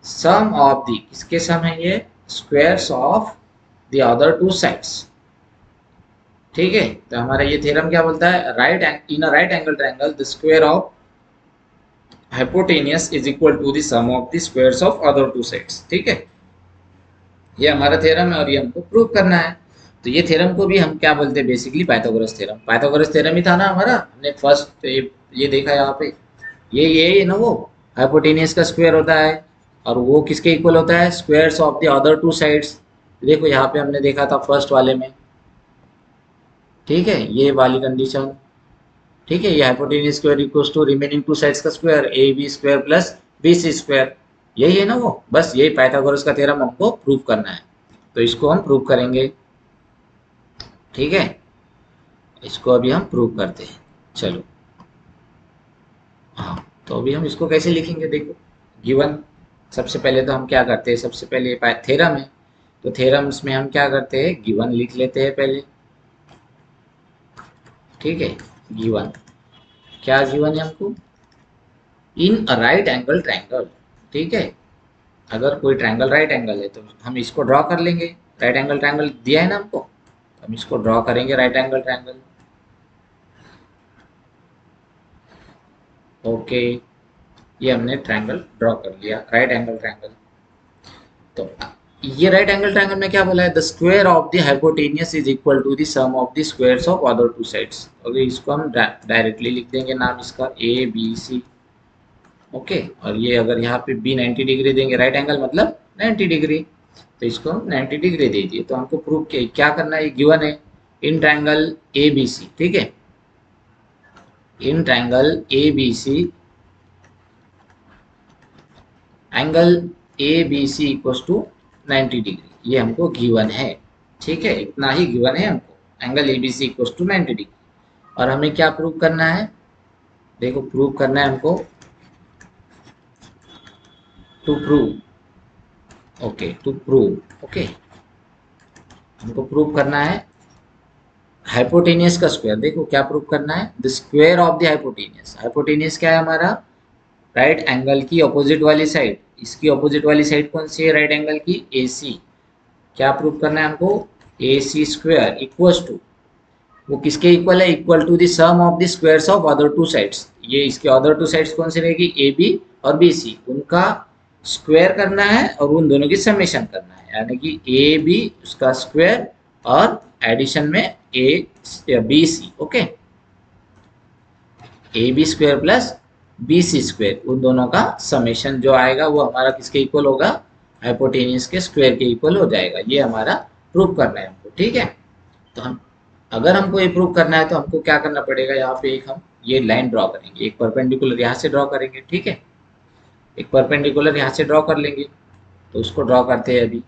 सम ऑफ दी, किसके सम है ये, squares of the other two sides, ठीक है। तो हमारा ये थ्योरम क्या बोलता है, right in a right angle triangle the square of hypotenuse is equal to the sum of the squares of other two sides, ठीक है। ये हमारा थ्योरम है और ये हमको प्रूव करना है। तो ये थ्योरम को भी हम क्या बोलते हैं, basically Pythagoras theorem, Pythagoras theorem ही था ना हमारा, हमने फर्स्ट ये देखा यहाँ पे, ये ना वो हाइपोटेनियस का स्क्वायर होता है, और वो किसके इक्वल होता है, squares of the other two sides. देखो यहाँ पे हमने देखा था फर्स्ट वाले में, ठीक है, ये वाली कंडीशन, ठीक है। ये hypotenuse square equals to remaining two sides का square, A B square plus B C square, यही है ना वो, बस यही पाइथागोरस का थ्योरम हमको प्रूव करना है। तो इसको हम प्रूव करेंगे, ठीक है। इसको अभी हम प्रूव करते हैं, चलो। हाँ, तो अभी हम इसको कैसे लिखेंगे, देखो गिवन, सबसे पहले तो हम क्या करते हैं, सबसे पहले थ्योरम है, तो थ्योरम्स में हम क्या करते हैं, गिवन लिख लेते हैं पहले, ठीक है। गिवन, क्या गिवन है हमको, in a right angle triangle, ठीक है। अगर कोई ट्रायंगल राइट एंगल है तो हम इसको ड्रॉ कर लेंगे, राइट एंगल ट्रायंगल दिया है ना हमको, तो हम इसको ड्रॉ करेंगे राइट एंगल ट्रायंगल, ओके। ये हमने ट्रायंगल ड्रॉ कर लिया, राइट एंगल ट्रायंगल। तो ये राइट एंगल ट्रायंगल में क्या बोला है, the square of the hypotenuse is equal to the sum of the squares of other two sides. अगर इसको हम डायरेक्टली लिख देंगे नाम इसका, ए बी सी, ओके। और ये अगर यहाँ पे बी 90 डिग्री देंगे, राइट एंगल मतलब 90 डिग्री, तो इसको हम 90 डिग्री दे दिए। तो हमको प्रूव क्या करना है, गिवन है in triangle A B C, ठीक है। In triangle A B C, angle A B C equals to 90 degree, ये हमको गिवन है, ठीक है। इतना ही गिवन है हमको, angle A B C equals to 90 degree. और हमें क्या प्रूव करना है, देखो प्रूव करना है हमको, to prove, okay, to prove, okay, हमको प्रूव करना है हाइपोटेनियस का स्क्वायर। देखो क्या प्रूव करना है, the square of the hypotenuse, hypotenuse क्या है हमारा, राइट एंगल की अपोजिट वाली साइड, इसकी अपोजिट वाली साइड कौन सी है, राइट एंगल की ए सी। क्या प्रूव करना है हमको, A C square equals to, वो किसके इक्वल है, equal to the sum of the squares of other two sides. ये इसके अदर टू साइड्स कौन सी रहेगी, ए बी और बी सी, उनका स्क्वायर करना है और उन दोनों की समेशन करना है, यानी कि ए बी उसका स्क्वायर और एडिशन में A B C, okay. A B square plus B C square, उन दोनों का समेशन जो आएगा वो हमारा किसके इक्वल होगा, हाइपोटेनियस के स्क्वायर के इक्वल हो जाएगा। ये हमारा प्रूव करना है हमको, ठीक है। तो हम, अगर हमको ये प्रूव करना है तो हमको क्या करना पड़ेगा, यहाँ पे एक हम ये लाइन ड्रॉ करेंगे, एक परपेंडिकुलर यहाँ से ड्रॉ करेंगे, ठीक है। एक परपेंडिकुलर यहाँ से ड्रॉ कर लेंगे, तो उसको ड्रॉ करते हैं अभी।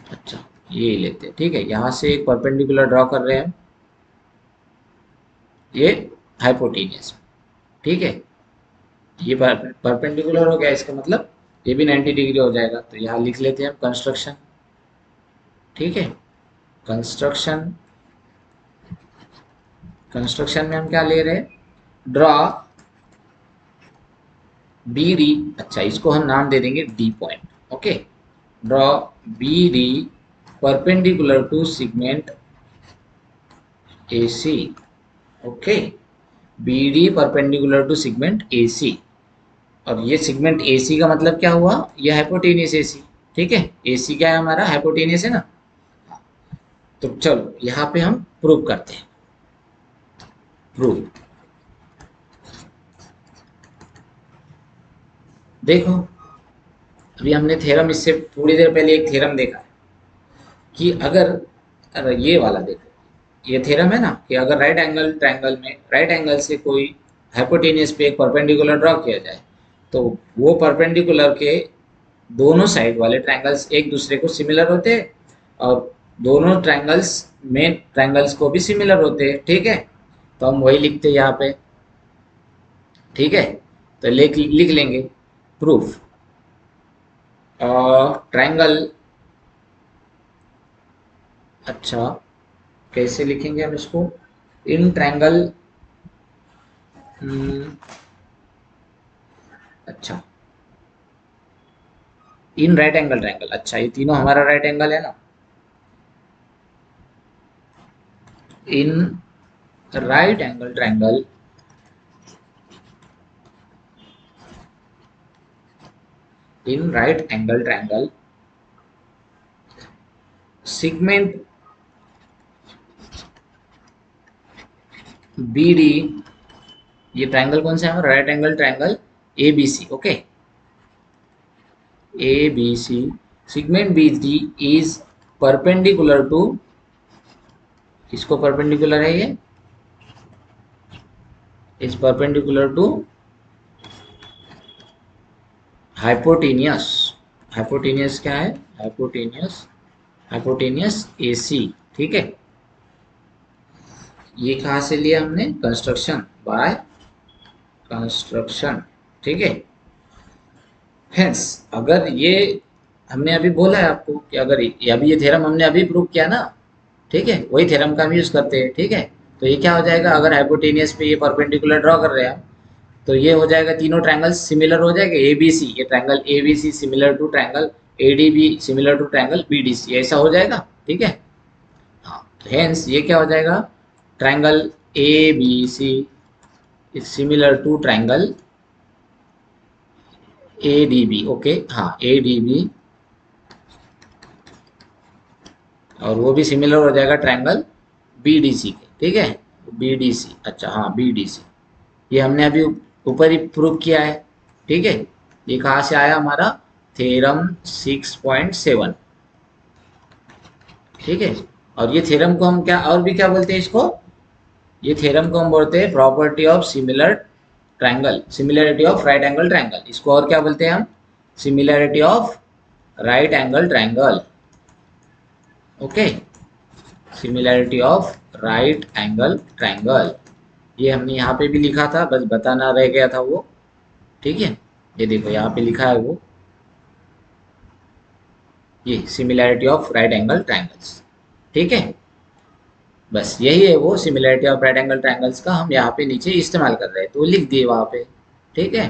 अच्छा, ये लेते हैं, ठीक है। यहाँ से एक परपेंडिकुलर ड्रॉ कर रहे हैं, ये हाइपोटेनियस, ठीक है। ये परपेंडिकुलर हो गया, इसका मतलब ये भी 90 डिग्री हो जाएगा। तो यहाँ लिख लेते हैं हम कंस्ट्रक्शन, ठीक है। कंस्ट्रक्शन, कंस्ट्रक्शन में हम क्या ले रहे हैं, ड्रॉ बी डी, अच्छा इसको हम नाम दे देंगे D point, okay. Draw B D perpendicular to segment A C, okay. B D perpendicular to segment A C, और ये सेगमेंट ए सी का मतलब क्या हुआ, ये हाइपोटेनियस ए सी, ठीक है। ए सी क्या है हमारा, हाइपोटेनियस है ना। तो चलो यहाँ पे हम प्रूव करते हैं, प्रूव। देखो अभी हमने थ्योरम, इससे थोड़ी देर पहले एक थ्योरम देखा है कि अगर ये वाला देखो, ये थ्योरम है ना कि अगर राइट एंगल ट्रायंगल में राइट एंगल से कोई हाइपोटेनियस पे एक परपेंडिकुलर ड्रॉ किया जाए, तो वो परपेंडिकुलर के दोनों साइड वाले ट्रायंगल्स एक दूसरे को सिमिलर होते हैं, और दोनों ट्रायंगल्स मेन ट्रायंगल्स को भी सिमिलर होते हैं, ठीक है। तो हम वही लिखते हैं यहाँ पे, ठीक है। तो लिख लेंगे प्रूफ, ट्रायंगल, अच्छा कैसे लिखेंगे हम इसको, इन ट्रायंगल, अच्छा इन राइट एंगल ट्रायंगल, अच्छा ये तीनों हमारा राइट एंगल है ना, in right angle triangle, in right angle triangle segment B D, ये ट्रायंगल कौन सा है हमारा, right angle triangle A B C, okay. A B C, segment B D is perpendicular to, किसको परपेंडिकुलर है ये, is perpendicular to hypotenuse, hypotenuse क्या है, हाइपोटेनियस, हाइपोटेनियस ए सी, ठीक है। ये कहाँ से लिया हमने, कंस्ट्रक्शन, बाय कंस्ट्रक्शन, ठीक है। हेंस अगर ये हमने अभी बोला है आपको कि अगर अभी ये थ्योरम हमने अभी प्रूव किया ना, ठीक है, वही थ्योरम का भी यूज करते हैं, ठीक है। तो ये क्या हो जाएगा, अगर हाइपोटेनियस पे ये परपेंडिकुलर ड्रॉ कर रहे हैं हम, तो ये हो जाएगा, तीनों ट्रायंगल्स सिमिलर हो जाएंगे, ए बी सी, ये triangle A B C similar to triangle A D B similar to triangle B D C, ऐसा हो जाएगा, ठीक है। हाँ, तो हेंस ये क्या हो जाएगा, triangle A B C is similar to triangle A D B, okay, हाँ ए डी बी, और वो भी सिमिलर हो जाएगा ट्रायंगल बी डी सी के, ठीक है। बी डी सी, अच्छा हाँ बी डी सी, ये हमने अभी ऊपर ही प्रूव किया है, ठीक है। ये कहाँ से आया हमारा, थ्योरम 6.7, ठीक है। और ये थ्योरम को हम क्या और भी क्या बोलते हैं इसको, ये थ्योरम को हम बोलते हैं property of similar triangle, similarity of right angle triangle, इसको और क्या बोलते हैं हम, similarity of right angle triangle, okay, similarity of right angle triangle. ये हमने यहाँ पे भी लिखा था, बस बताना रह गया था वो, ठीक है। ये देखो यहाँ पे लिखा है वो, ये similarity of right angle triangles, ठीक है। बस यही है वो similarity of right angle triangles का हम यहाँ पे नीचे इस्तेमाल कर रहे हैं, तो लिख दिए वहाँ पे, ठीक है।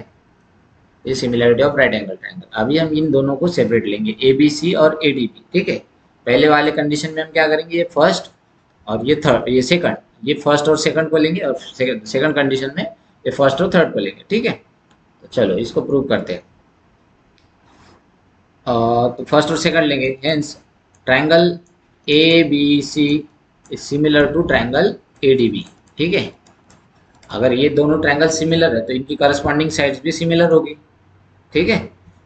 ये similarity of right angle triangle, अभी हम इन दोनों को सेपरेट लेंगे, ए बी सी और ए डी बी, ठीक है। पहले वाले कंडीशन में हम क्या करेंगे, ये फर्स्ट और ये थर्ड, ये सेकंड, ये फर्स्ट और सेकंड को लेंगे, और सेकंड कंडीशन में ये फर्स्ट और थर्ड को लेंगे, ठीक है। तो चलो इसको प्रूव करते हैं। तो फर्स्ट और सेकंड लेंगे, hence triangle A B C is similar to triangle A D B, ठीक है। अगर ये दोनों ट्रायंगल सिमिलर है तो इनकी करस्पॉन्डिंग साइड्स भी सिमिलर होगी, ठीक है।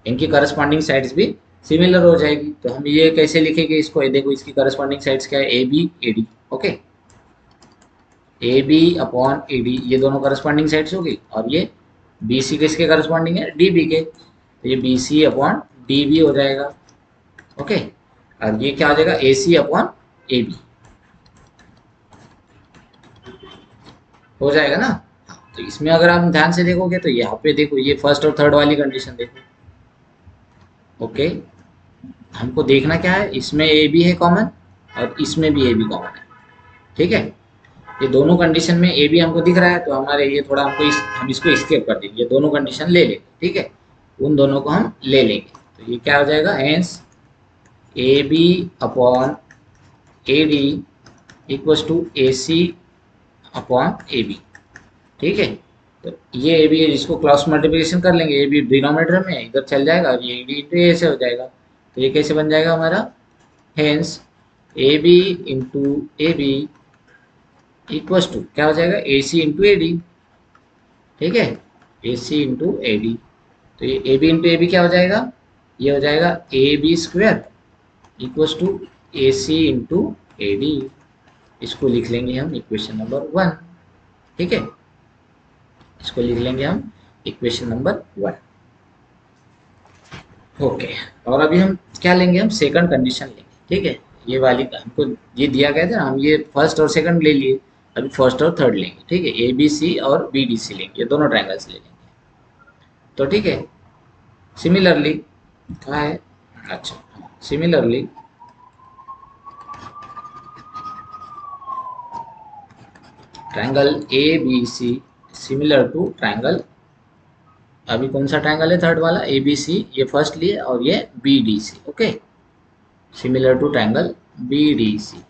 इनकी करस्पॉन्डिंग साइड्स भी सिमिलर हो जाएगी, तो हम ये कैसे लिखेंगे इसको, ये देखो इसकी करस्पॉन्डिंग साइड्स क्या है, A B A D, okay. A B upon A D, ये दोनों करस्पॉन्डिंग साइड्स होगी, और ये बी सी किसके करस्पॉन्डिंग है, डी बी के, तो ये B C upon D B हो जाएगा, ओके। और ये क्या हो जाएगा, A C upon A B हो जाएगा ना। हाँ, तो इसमें अगर आप ध्यान से देखोगे तो यहाँ पे देखो, ये फर्स्ट और थर्ड वाली कंडीशन देखो। ओके, हमको देखना क्या है, इसमें ए बी है कॉमन और इसमें भी ए बी कॉमन है। ठीक है, ये दोनों कंडीशन में ए बी हमको दिख रहा है, तो हमारे ये थोड़ा हमको हम इसको स्केप कर देंगे, ये दोनों कंडीशन ले लेंगे। ठीक है, उन दोनों को हम ले लेंगे, तो ये क्या हो जाएगा, hence A B upon A D equals to A C upon A B. ठीक है, तो ये ए बी है, जिसको क्रॉस मल्टीप्लिकेशन कर लेंगे, ए बी डिनोमिनेटर में इधर चल जाएगा और ये ए डी इंटू ए से हो जाएगा। तो ये कैसे बन जाएगा हमारा, hence A B into A B equals to क्या हो जाएगा, A C into A D. ठीक है, ए सी इंटू ए डी, तो ये A B into A B क्या हो जाएगा, ये हो जाएगा A B square equals to A C into A D. इसको लिख लेंगे हम इक्वेशन नंबर 1। ठीक है, इसको लिख लेंगे हम इक्वेशन नंबर 1। ओके, और अभी हम क्या लेंगे, हम सेकंड कंडीशन लेंगे। ठीक है, ये वाली हमको ये दिया गया था, हम ये फर्स्ट और सेकंड ले लिए, अभी फर्स्ट और थर्ड लेंगे। ठीक है, ए बी सी और बी डी सी लेंगे, ये दोनों ट्रायंगल्स ले लेंगे। तो ठीक है, सिमिलरली कहाँ है, अच्छा, similarly triangle A B C similar to triangle, अभी कौन सा ट्रायंगल है, थर्ड वाला, ए बी सी, ये फर्स्ट लिए और ये B D C. Okay, similar to triangle B D C.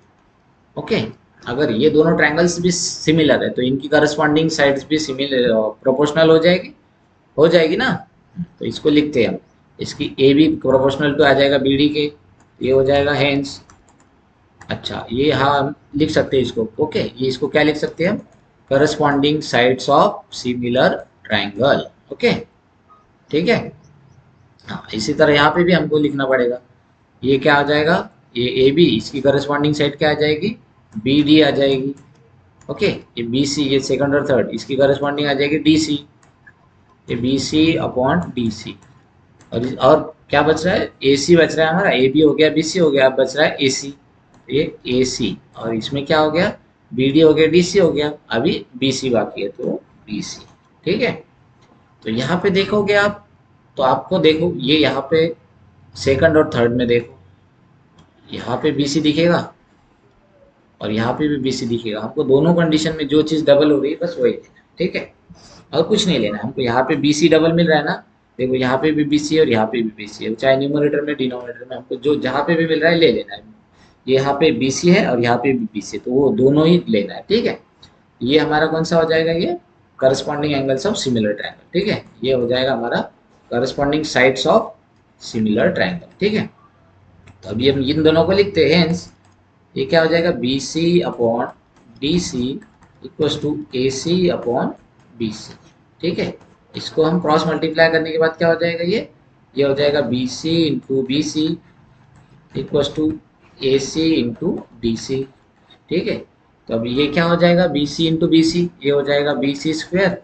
Okay, अगर ये दोनों ट्रायंगल्स भी सिमिलर है तो इनकी करस्पॉन्डिंग साइड्स भी सिमिलर प्रोपोर्शनल हो जाएगी ना। तो इसको लिखते हैं हम, इसकी ए बी प्रोपोर्शनल टू आ जाएगा बी डी के, ये हो जाएगा हेंस। अच्छा, ये हाँ हम लिख सकते हैं इसको। ओके, ये इसको क्या लिख सकते हैं हम, corresponding sides of similar triangle. Okay, ठीक है। हाँ, इसी तरह यहाँ पे भी हमको लिखना पड़ेगा, ये क्या आ जाएगा, ये ए बी, इसकी करस्पॉन्डिंग साइड क्या आ जाएगी, बी डी आ जाएगी। ओके, ये बी सी, ये सेकंड और थर्ड, इसकी करस्पॉन्डिंग आ जाएगी डी सी, ये B C upon D C. और क्या बच रहा है, ए सी बच रहा है हमारा, ए बी हो गया, बी सी हो गया, अब बच रहा है ए सी, ये ए सी, और इसमें क्या हो गया, बी डी हो गया, डी सी हो गया, अभी बी सी बाकी है, तो बी सी। ठीक है, तो यहाँ पे देखोगे आप, तो आपको देखो ये यहाँ पे सेकंड और थर्ड में देखो, यहाँ पे बी सी दिखेगा और यहाँ पे भी बी सी दिखेगा। हमको दोनों कंडीशन में जो चीज़ डबल हो रही है बस वही लेना। ठीक है, और कुछ नहीं लेना हमको। यहाँ पे बी सी डबल मिल रहा है ना, देखो यहाँ पे भी बी सी है और यहाँ पे भी बी सी है, चाहे न्यूमरेटर में डिनोमिनेटर में, हमको जो जहाँ पे भी मिल रहा है ले लेना है। ये यहाँ पे बी सी है और यहाँ पे भी बी सी है, तो वो दोनों ही लेना है। ठीक है, ये हमारा कौन सा हो जाएगा, ये corresponding angles of similar triangle. ठीक है, ये हो जाएगा हमारा corresponding sides of similar triangle. ठीक है, तो अभी हम इन दोनों को लिखते हैं, हेंस ये क्या हो जाएगा, B C upon D C equals to A C upon B C. ठीक है, इसको हम क्रॉस मल्टीप्लाई करने के बाद क्या हो जाएगा, ये हो जाएगा B C into B C equals to A C into D C. ठीक है, तो अब ये क्या हो जाएगा, B C into B C, ये हो जाएगा B C square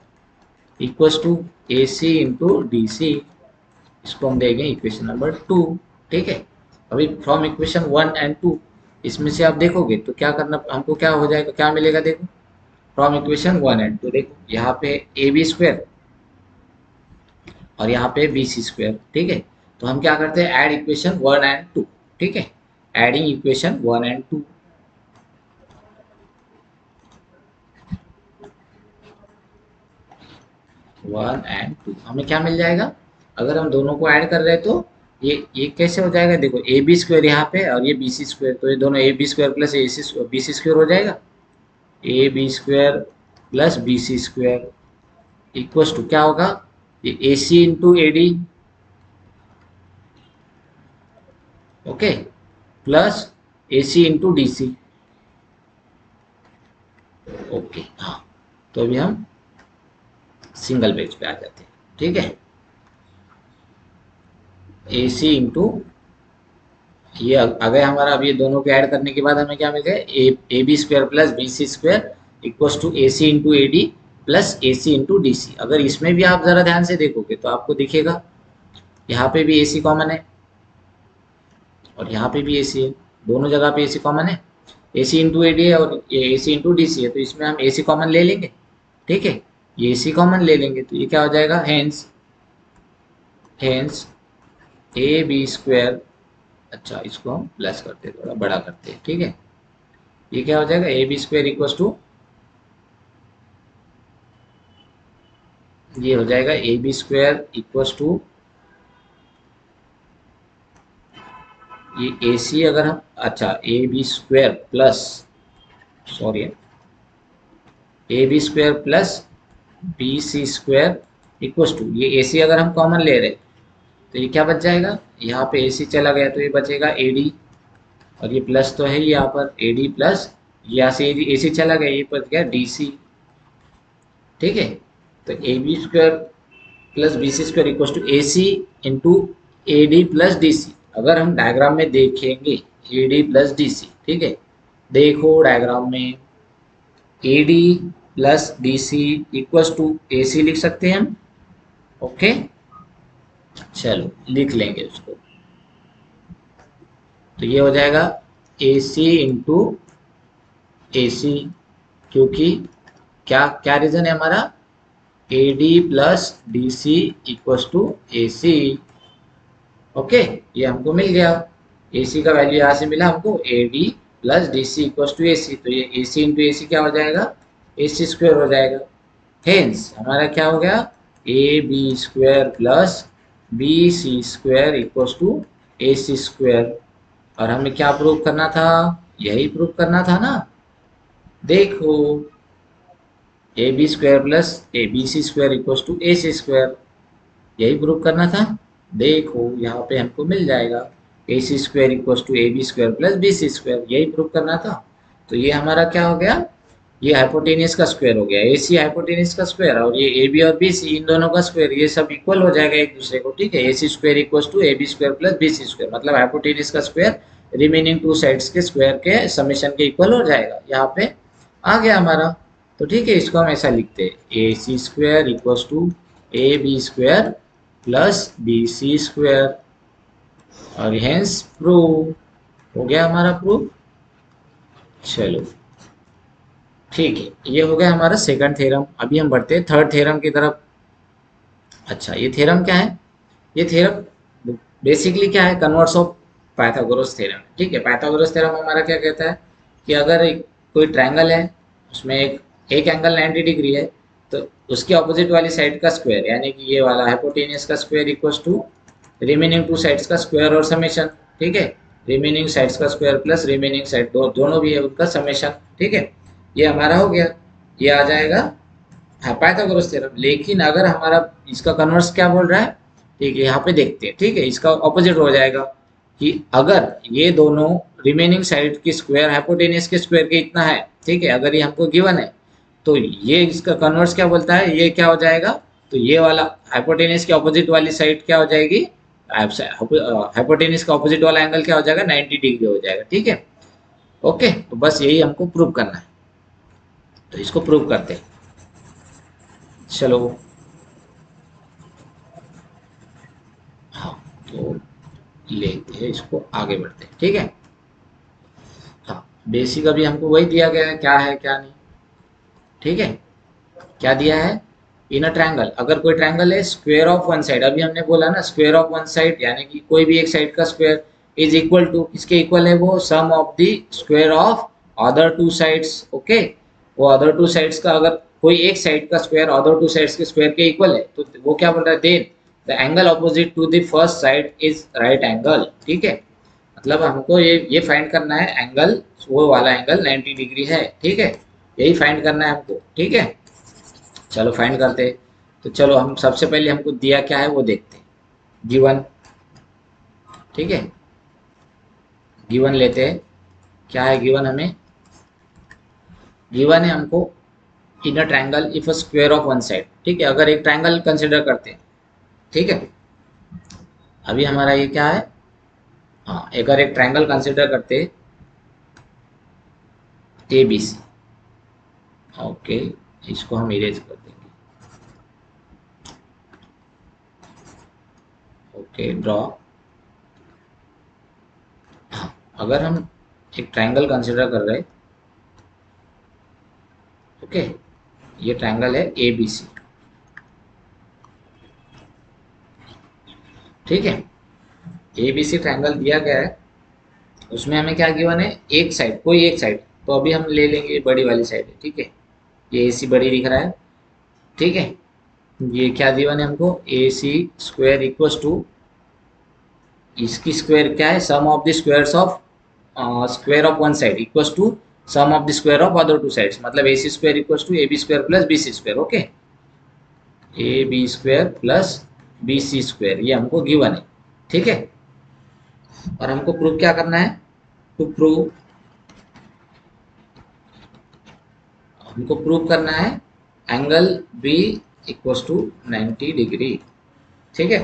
equals to A C into D C. इसको हम देंगे इक्वेशन नंबर 2। ठीक है, अभी फ्रॉम इक्वेशन 1 एंड 2 इसमें से आप देखोगे तो क्या करना, हमको क्या हो जाएगा, क्या मिलेगा, देखो फ्रॉम इक्वेशन 1 एंड 2, देखो यहाँ पे ए बी स्क्वायर और यहाँ पे बी सी स्क्वायर। ठीक है, तो हम क्या करते हैं, ऐड इक्वेशन 1 एंड 2। ठीक है, adding equation 1 and 2, one and two, हमें क्या मिल जाएगा, अगर हम दोनों को ऐड कर रहे हैं तो ये कैसे हो जाएगा, देखो ए बी स्क्वायर यहाँ पे और ये बी सी स्क्वायर, तो ये दोनों A B square plus A C B C square हो जाएगा, A B square plus B C square equals to क्या होगा, ये A C into A D, okay, plus A C into D C. Okay, हाँ, तो अभी हम single page पे आ जाते हैं। ठीक है, ए सी इंटू, ये अगर हमारा अभी दोनों को ऐड करने के बाद हमें क्या मिल गया, A B square plus B C square equals to A C into A D plus A C into D C. अगर इसमें भी आप ज़रा ध्यान से देखोगे तो आपको दिखेगा यहाँ पे भी ए सी कॉमन है और यहाँ पे भी AC है, दोनों जगह पे AC कॉमन है। AC इंटू AD है और ये AC इंटू DC है, तो इसमें हम AC कॉमन ले लेंगे। ठीक है, ये AC कॉमन ले लेंगे तो ये क्या हो जाएगा, हेंस हेंस AB²। अच्छा, इसको हम प्लस करते हैं, थोड़ा बड़ा करते हैं। ठीक है, ये क्या हो जाएगा, AB² इक्वल टू, ये हो जाएगा AB² इक्वल टू, ये AC अगर हम, अच्छा AB² plus, sorry, AB² plus BC² equal to, ये AC अगर हम कॉमन ले रहे तो ये क्या बच जाएगा, यहाँ पे AC चला गया तो ये बचेगा AD, और ये प्लस तो है यहाँ पर AD प्लस, यहाँ से AC चला गया, ये बच गया DC। ठीक है, तो AB² plus BC² equal to AC into AD plus DC। अगर हम डायग्राम में देखेंगे AD प्लस DC, ठीक है, देखो डायग्राम में AD plus DC equal to AC लिख सकते हैं हम। ओके, चलो लिख लेंगे उसको, तो ये हो जाएगा AC इंटू AC, क्योंकि क्या क्या रीजन है हमारा, AD plus DC equal to AC। Okay, ये हमको मिल गया, AC का वैल्यू यहाँ से मिला हमको, AD plus DC equal to AC, तो ये AC इंटू AC क्या हो जाएगा, AC² हो जाएगा। हेंस हमारा क्या हो गया, AB² plus BC² equal to AC²। और हमें क्या प्रूव करना था, यही प्रूव करना था ना, देखो AB² plus BC² equal to AC², यही प्रूव करना था। देखो यहाँ पे हमको मिल जाएगा AC² equal to AB² plus BC², यही प्रूव करना था। तो ये हमारा क्या हो गया, ये हाइपोटेनियस का स्क्वायर हो गया, AC हाइपोटेनियस का स्क्वायर, और ये AB और BC इन दोनों का स्क्वायर, ये सब इक्वल हो जाएगा एक दूसरे को। ठीक है, AC² equal to AB² plus BC², मतलब हाइपोटेनियस का स्क्वायर रिमेनिंग टू साइड्स के स्क्वायर के समेशन के इक्वल हो जाएगा। यहाँ पे आ गया हमारा, तो ठीक है, इसको हम ऐसा लिखते हैं, AC² equal to AB² plus BC², और हेंस प्रूव हो गया हमारा प्रूफ। चलो ठीक है, ये हो गया हमारा सेकंड थ्योरम। अभी हम बढ़ते हैं थर्ड थ्योरम की तरफ। अच्छा, ये थ्योरम क्या है, ये थ्योरम बेसिकली क्या है, कन्वर्स ऑफ पाइथागोरस थ्योरम। ठीक है, पाइथागोरस थ्योरम हमारा क्या कहता है कि अगर कोई ट्रायंगल है, उसमें एक एंगल 90 डिग्री है, तो उसके ऑपोजिट वाली साइड का स्क्वायर, यानी कि ये वाला हाइपोटेनियस का square equal to remaining two sides का स्क्वायर और समेशन। ठीक है, रिमेनिंग साइड्स का स्क्वायर प्लस रिमेनिंग साइड दोनों भी है उनका समेशन। ठीक है, ये हमारा हो गया, ये आ जाएगा हाँ पाइथागोरस थ्योरम। लेकिन अगर हमारा इसका कन्वर्स क्या बोल रहा है, ठीक है, यहाँ पे देखते हैं। ठीक है, इसका ऑपोजिट हो जाएगा कि अगर ये दोनों रिमेनिंग साइड की स्क्वायर हाइपोटेनियस के स्क्वायर के इतना है, ठीक है, अगर ये हमको गिवन है, तो ये इसका कन्वर्स क्या बोलता है, ये क्या हो जाएगा, तो ये वाला हाइपोटेनियस के ऑपोजिट वाली साइड क्या हो जाएगी, हाइपोटेनियस का ऑपोजिट वाला एंगल क्या हो जाएगा, 90 डिग्री हो जाएगा। ठीक है, ओके, तो बस यही हमको प्रूव करना है, तो इसको प्रूव करते हैं। चलो, हाँ, तो लेते हैं इसको, आगे बढ़ते हैं। ठीक है, हाँ, बेसिक अभी हमको वही दिया गया है, क्या है क्या नहीं। ठीक है, क्या दिया है, इन अ ट्रायंगल, अगर कोई ट्रायंगल है, स्क्वायर ऑफ वन साइड, अभी हमने बोला ना स्क्वायर ऑफ वन साइड, यानी कि कोई भी एक साइड का स्क्वायर इज इक्वल टू, किसके इक्वल है वो, sum of the square of other two sides. Okay, वो अदर टू साइड्स का अगर कोई एक साइड का स्क्वायर अदर टू साइड्स के स्क्वायर के इक्वल है, तो वो क्या बोल रहा है, then the angle opposite to the first side is right angle. ठीक है, मतलब हमको ये फाइंड करना है एंगल, वो वाला एंगल 90 डिग्री है। ठीक है, यही फाइंड करना है हमको। ठीक है, चलो फाइंड करते हैं। तो चलो हम सबसे पहले हमको दिया क्या है वो देखते हैं, गिवन। ठीक है, गिवन लेते हैं, क्या है गिवन, हमें गिवन है हमको in a triangle if a square of one side. ठीक है, अगर एक ट्रायंगल कंसिडर करते हैं। ठीक है, अभी हमारा ये क्या है, हाँ, अगर एक ट्रायंगल कंसिडर करते हैं ए बी सी। ओके, इसको हम इरेज कर देंगे। ओके, ड्रॉ अगर हम एक ट्रायंगल कंसिडर कर रहे हैं, ओके, ये ट्रायंगल है ए बी सी, ठीक है। ए बी सी ट्रायंगल दिया गया है, उसमें हमें क्या गिवन है, एक साइड, कोई एक साइड, तो अभी हम ले लेंगे बड़ी वाली साइड है, ठीक है। ये ए सी बड़ी दिख रहा है, ठीक है। ये क्या गिवन है हमको, A C square equals to, इसकी स्क्वायर क्या है, sum of the squares of square of one side equals to sum of the square of other two sides, मतलब A C square equals to A B square plus B C square, okay. A B square plus B C square, ये हमको given है, ठीक है। और हमको prove क्या करना है, टू प्रूव, हमको प्रूव करना है angle B equals to 90 degree, ठीक है।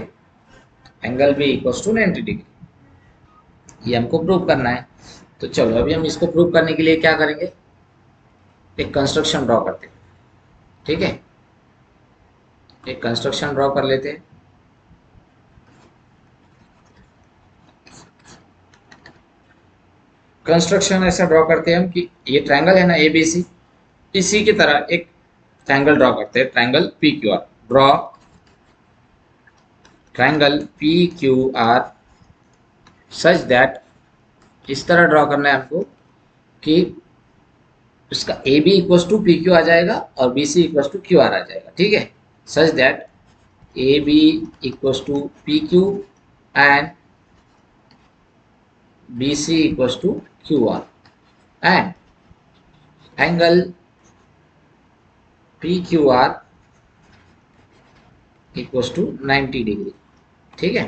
Angle B equals to 90 degree, ये हमको प्रूव करना है। तो चलो अभी हम इसको प्रूव करने के लिए क्या करेंगे, एक कंस्ट्रक्शन ड्रॉ करते हैं, ठीक है। एक कंस्ट्रक्शन ड्रॉ कर लेते हैं। कंस्ट्रक्शन ऐसा ड्रॉ करते हैं हम कि ये ट्रायंगल है ना ए बी सी, इसी की तरह एक ट्रायंगल ड्रॉ करते हैं, triangle P Q R, draw triangle P Q R such that, इस तरह ड्रॉ करना है हमको कि उसका A B equals to P Q आ जाएगा और B C equals to Q R आ जाएगा, ठीक है। Such that A B equals to P Q and B C equals to Q R, and angle P Q R equals to 90 degree, ठीक है।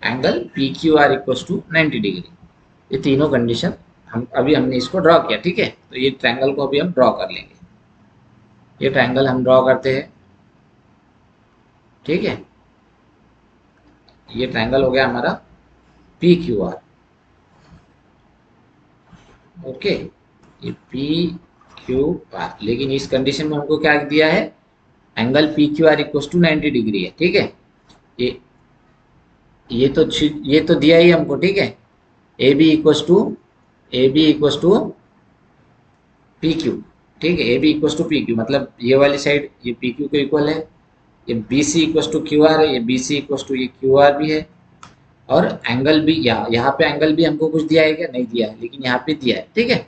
Angle P Q R equals to 90 degree, ये तीनों condition हम अभी हमने इसको draw किया, ठीक है। तो ये ट्रायंगल को अभी हम ड्रॉ कर लेंगे, ये ट्रायंगल हम ड्रॉ करते हैं, ठीक है। ये ट्रायंगल हो गया हमारा पी क्यू आर, ओके, ये पी क्यू आर, लेकिन इस कंडीशन में हमको क्या दिया है, angle P Q R equals to 90 degree है, ठीक है। ये ये तो दिया ही हमको, ठीक है। A B equals to P Q, ठीक है। A B equals to P Q मतलब ये वाली साइड ये पी क्यू को इक्वल है, ये B C equals to Q R है, ये बी सी इक्वल्स टू ये क्यू आर भी है, और एंगल भी यहाँ पे एंगल भी हमको कुछ दिया है क्या, नहीं दिया है, लेकिन यहाँ पे दिया है, ठीक है।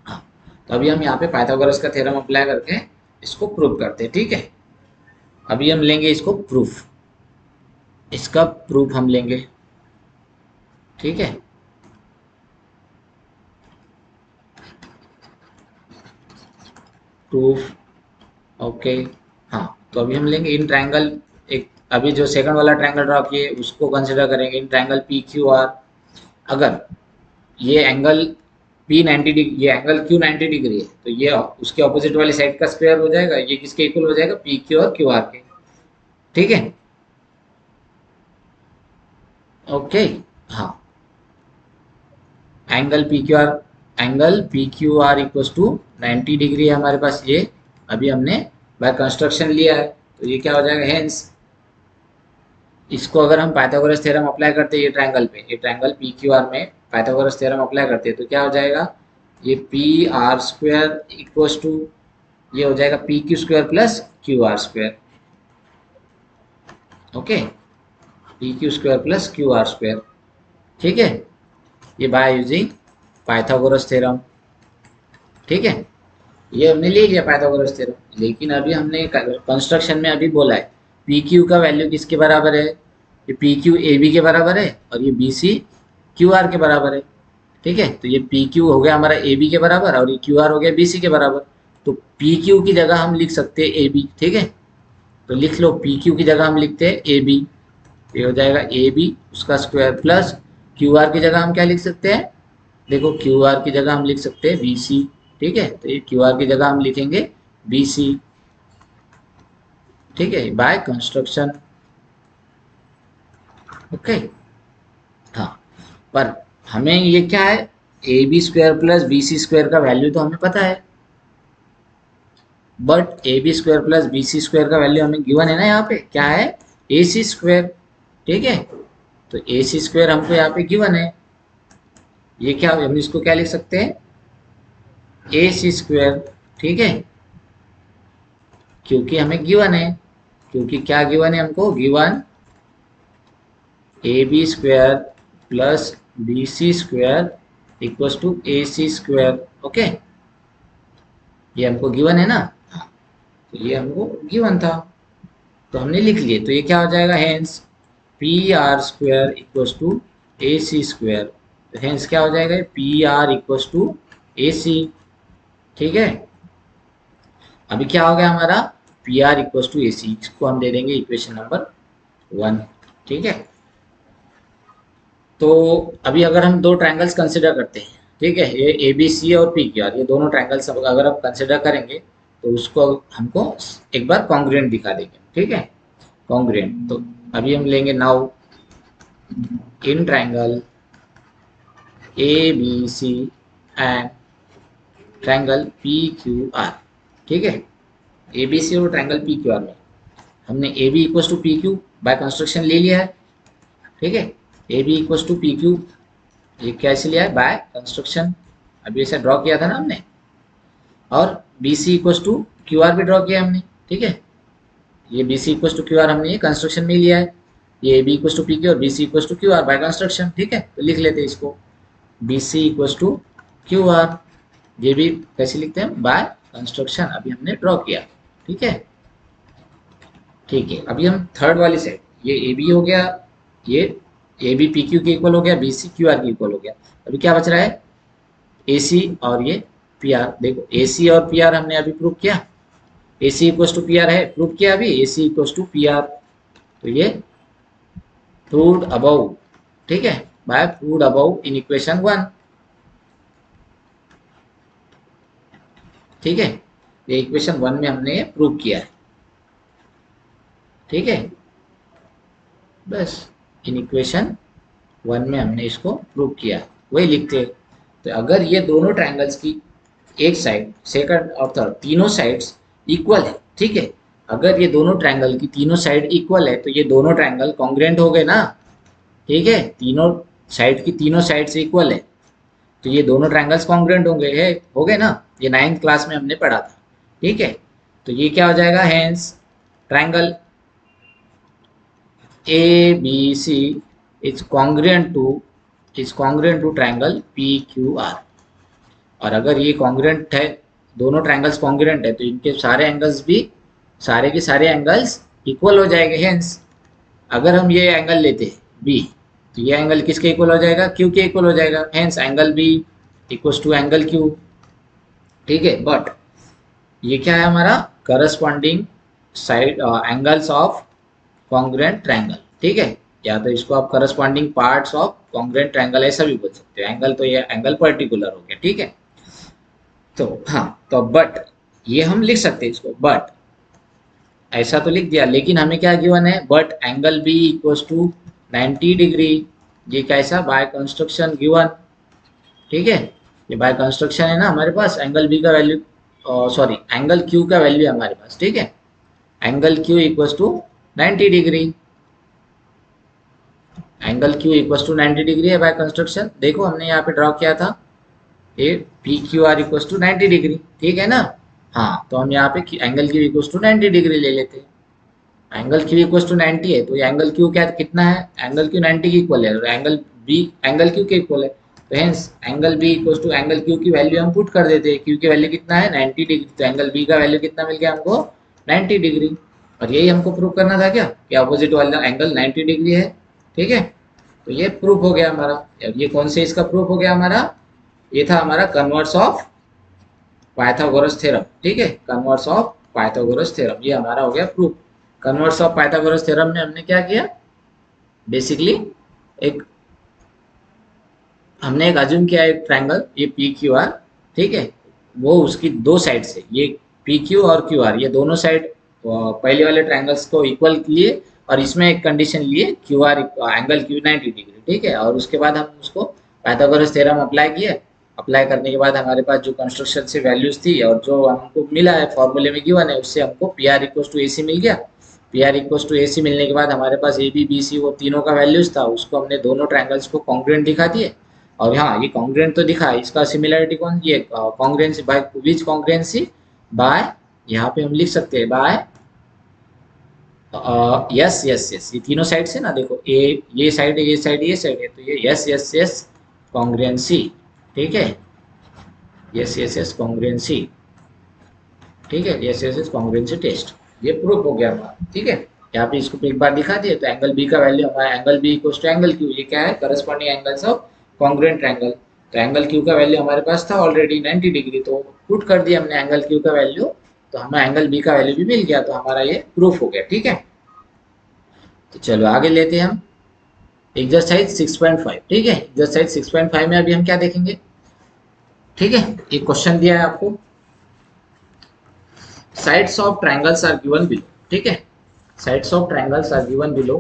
हाँ, तो अभी हम यहाँ पे पाइथागोरस का थ्योरम अप्लाई करके इसको प्रूव करते हैं, ठीक है। अभी हम लेंगे इसको प्रूफ, इसका प्रूफ हम लेंगे, ठीक है। प्रूफ, ओके, हाँ। तो अभी हम लेंगे इन ट्रायंगल, एक अभी जो सेकंड वाला ट्रायंगल ड्रॉ किए उसको कंसिडर करेंगे इन ट्रायंगल पी क्यू आर। अगर ये एंगल पी 90 डिग्री, ये एंगल क्यू 90 डिग्री है, तो ये उसके ऑपोजिट वाली साइड का स्क्वायर हो जाएगा, ये किसके इक्वल हो जाएगा, पी क्यू और क्यू आर के, ठीक है, ओके। हाँ, angle P Q R equals to 90 degree है हमारे पास, ये अभी हमने बाय कंस्ट्रक्शन लिया है, तो ये क्या हो जाएगा, हेंस इसको अगर हम पाइथागोरस थ्योरम अप्लाई करते हैं ये ट्रायंगल पे, ये ट्रायंगल पी क्यू आर में पाइथागोरस थ्योरम अप्लाई करते हैं तो क्या हो जाएगा, ये P R square equals to, ये हो जाएगा P Q square plus Q R square, okay, P Q square plus Q R square, ठीक है। ये बाय यूजिंग पाइथागोरस थ्योरम, ठीक है। ये हमने ले लिया पाइथागोरस थ्योरम, लेकिन अभी हमने कंस्ट्रक्शन में अभी बोला है पी क्यू का वैल्यू किसके बराबर है, ये पी क्यू ए बी के बराबर है और ये बी सी क्यू आर के बराबर है, ठीक है। तो ये पी क्यू हो गया हमारा ए बी के बराबर और ये क्यू आर हो गया बी सी के बराबर, तो पी क्यू की जगह हम लिख सकते हैं ए बी, ठीक है। तो लिख लो पी क्यू की जगह हम लिखते हैं ए बी, ये हो जाएगा ए बी उसका स्क्वायर प्लस क्यू आर की जगह हम क्या लिख सकते हैं, देखो क्यू आर की जगह हम लिख सकते हैं बी सी, ठीक है। तो ये क्यू आर की जगह हम लिखेंगे बी सी, ठीक है, बाय कंस्ट्रक्शन, ओके। हाँ, पर हमें ये क्या है, A B square plus B C square का वैल्यू तो हमें पता है, but A B square plus B C square का वैल्यू हमें गिवन है ना, यहाँ पे क्या है, ए सी स्क्वायर, ठीक है। तो ए सी स्क्वायर हमको यहाँ पे गिवन है, ये क्या, हम इसको क्या लिख सकते हैं, ए सी स्क्वायर, ठीक है, क्योंकि हमें गिवन है, क्योंकि क्या गिवन है हमको, given A B square plus B C square equals to A C square. Okay, ये हमको गिवन है ना, तो ये हमको गिवन था, तो हमने लिख लिए, तो ये क्या हो जाएगा, hence P R square equals to A C square, तो हेंस क्या हो जाएगा, P R equals to A C, ठीक है। अभी क्या हो गया हमारा, P R equals to A C, इसको हम दे देंगे इक्वेशन नंबर 1, ठीक है। तो अभी अगर हम दो ट्रायंगल्स कंसिडर करते हैं, ठीक है, ये ए बी सी और पी क्यू आर, ये दोनों ट्रायंगल्स अगर आप कंसिडर करेंगे तो उसको हमको एक बार कॉन्ग्रुएंट दिखा देंगे, ठीक है, कॉन्ग्रुएंट। तो अभी हम लेंगे now in triangle A B C and triangle P Q R, ठीक है, ए बी सी और ट्रायंगल पी क्यू आर में हमने A B equals to P Q by construction ले लिया है, ठीक है, A B equals to P Q, ये कैसे लिया है, बाय कंस्ट्रक्शन, अभी ऐसा ड्रॉ किया था ना हमने, और B C equals to Q R भी ड्रॉ किया हमने, ठीक है, ये B C equals to Q R हमने ये कंस्ट्रक्शन में लिया है, ये A B equals to P Q और B C equals to Q R by construction, ठीक है, तो लिख लेते हैं इसको, B C equals to Q R, ये भी कैसे लिखते हैं, बाय कंस्ट्रक्शन, अभी हमने ड्रॉ किया, ठीक है, ठीक है। अभी हम थर्ड वाली साइड, ये ए बी हो गया, ये ए बी पी क्यू के इक्वल हो गया, बी सी क्यू आर के इक्वल हो गया, अभी क्या बच रहा है, ए सी और ये पी आर, देखो ए सी और पी आर हमने अभी प्रूव किया, A C equals to P R है, प्रूव किया अभी, A C equals to P R, तो ये प्रूव्ड अबव, ठीक है, by proved above in equation 1, ठीक है, ये इक्वेशन 1 में हमने ये प्रूव किया है, ठीक है, बस इन इक्वेशन 1 में हमने इसको प्रूव किया, वही लिखते हैं। तो अगर ये दोनों ट्रायंगल्स की एक साइड, सेकंड और थर्ड तीनों साइड्स इक्वल है, ठीक है, अगर ये दोनों ट्रायंगल की तीनों साइड इक्वल है तो ये दोनों ट्रायंगल कॉन्ग्रुएंट हो गए ना, ठीक है, तीनों साइड की तीनों साइड से इक्वल है, तो ये दोनों ट्रायंगल्स कॉन्ग्रुएंट होंगे, है हो गए ना, ये 9th क्लास में हमने पढ़ा था, ठीक है। तो ये क्या हो जाएगा, hence triangle A B C is congruent to triangle P Q R, और अगर ये कॉन्ग्रुएंट है, दोनों ट्रायंगल्स कॉन्ग्रुएंट है, तो इनके सारे एंगल्स भी, सारे के सारे एंगल्स इक्वल हो जाएंगे, हेंस अगर हम ये एंगल लेते हैं बी, तो ये एंगल किसके इक्वल हो जाएगा, क्यू के इक्वल हो जाएगा, hence angle B equals to angle Q, ठीक है। बट ये क्या है हमारा, corresponding side angles of congruent triangle, ठीक है, या तो इसको आप corresponding parts of congruent triangle ऐसा भी बोल सकते हो, एंगल तो ये एंगल पर्टिकुलर हो गया, ठीक है। तो हाँ, तो बट ये हम लिख सकते हैं इसको, बट ऐसा तो लिख दिया, लेकिन हमें क्या गिवन है, but angle B equals to 90 degree, ये कैसा, बाय कंस्ट्रक्शन गिवन, ठीक है, ये बाय कंस्ट्रक्शन है ना हमारे पास, एंगल बी का वैल्यू, सॉरी एंगल क्यू का वैल्यू है हमारे पास, ठीक है, angle Q equals to 90 degree, angle Q equals to 90 degree है बाय कंस्ट्रक्शन, देखो हमने यहाँ पे ड्रॉ किया था, A P Q R equals to 90 degree, ठीक है ना, हाँ, तो हम यहाँ पे angle Q equals to 90 degree ले लेते हैं, एंगल क्यू इक्वल्स टू 90 है, तो ये एंगल क्यू क्या कितना है, एंगल क्यू 90 के इक्वल है, और एंगल बी एंगल क्यू के इक्वल है, तो hence angle B equals to angle Q की वैल्यू हम पुट कर देते हैं, क्यू की वैल्यू कितना है 90 डिग्री, तो एंगल बी का वैल्यू कितना मिल गया हमको 90 डिग्री, और यही हमको प्रूव करना था क्या, कि अपोजिट वाला एंगल 90 डिग्री है, ठीक है, तो ये प्रूफ हो गया हमारा। अब ये कौन से इसका प्रूफ हो गया हमारा, ये था हमारा कन्वर्स ऑफ पाइथागोरस थ्योरम, ठीक है, कन्वर्स ऑफ पाइथागोरस थ्योरम, ये हमारा हो गया proof. Converse of Pythagoras theorem में हमने क्या किया, बेसिकली एक हमने एक अज्यूम किया एक ट्रायंगल ये पी क्यू आर, ठीक है, वो उसकी दो साइड से, ये पी क्यू और क्यू आर ये दोनों साइड पहले वाले ट्रायंगल्स को इक्वल लिए, और इसमें एक कंडीशन लिए Q R angle Q 90 degree, ठीक है, और उसके बाद हम उसको पाइथागोरस थ्योरम अप्लाई किए, अप्लाई करने के बाद हमारे पास जो कंस्ट्रक्शन से वैल्यूज थी और जो हमको मिला है फॉर्मूले में गिवन है, उससे हमको P R equals to A सी मिल गया, P R equals to A सी मिलने के बाद हमारे पास ए बी बी सी वो तीनों का वैल्यूज था, उसको हमने दोनों ट्रायंगल्स को कॉन्ग्रुएंट दिखा दिए, और हाँ ये कॉन्ग्रुएंट तो दिखा है, इसका सिमिलरिटी कौन, ये congruency by which congruency, by यहाँ पे हम लिख सकते हैं बाय यस यस यस, ये तीनों साइड से ना देखो, ये साइड है, ये साइड, ये साइड है, तो ये यस यस यस कॉन्ग्रुएंसी, ठीक है, यस यस यस कॉन्ग्रुएंसी, ठीक है, yes yes yes congruency test, ये प्रूफ हो गया हमारा, ठीक है। यहाँ पे इसको एक बार दिखा दिए, तो एंगल बी का वैल्यू हमारा angle B equals to angle Q, ये क्या है, corresponding angles of congruent triangle. तो एंगल क्यू का वैल्यू हमारे पास था ऑलरेडी 90 डिग्री, तो पुट कर दिया हमने एंगल क्यू का वैल्यू, तो हमें एंगल बी का वैल्यू भी मिल गया, तो हमारा ये प्रूफ हो गया, ठीक है। तो चलो आगे लेते हैं हम एक्सरसाइज 6.5, ठीक है। एक्सरसाइज 6.5 में अभी हम क्या देखेंगे, ठीक है। एक क्वेश्चन दिया है आपको, sides of triangles are given below, ठीक है, sides of triangles are given below,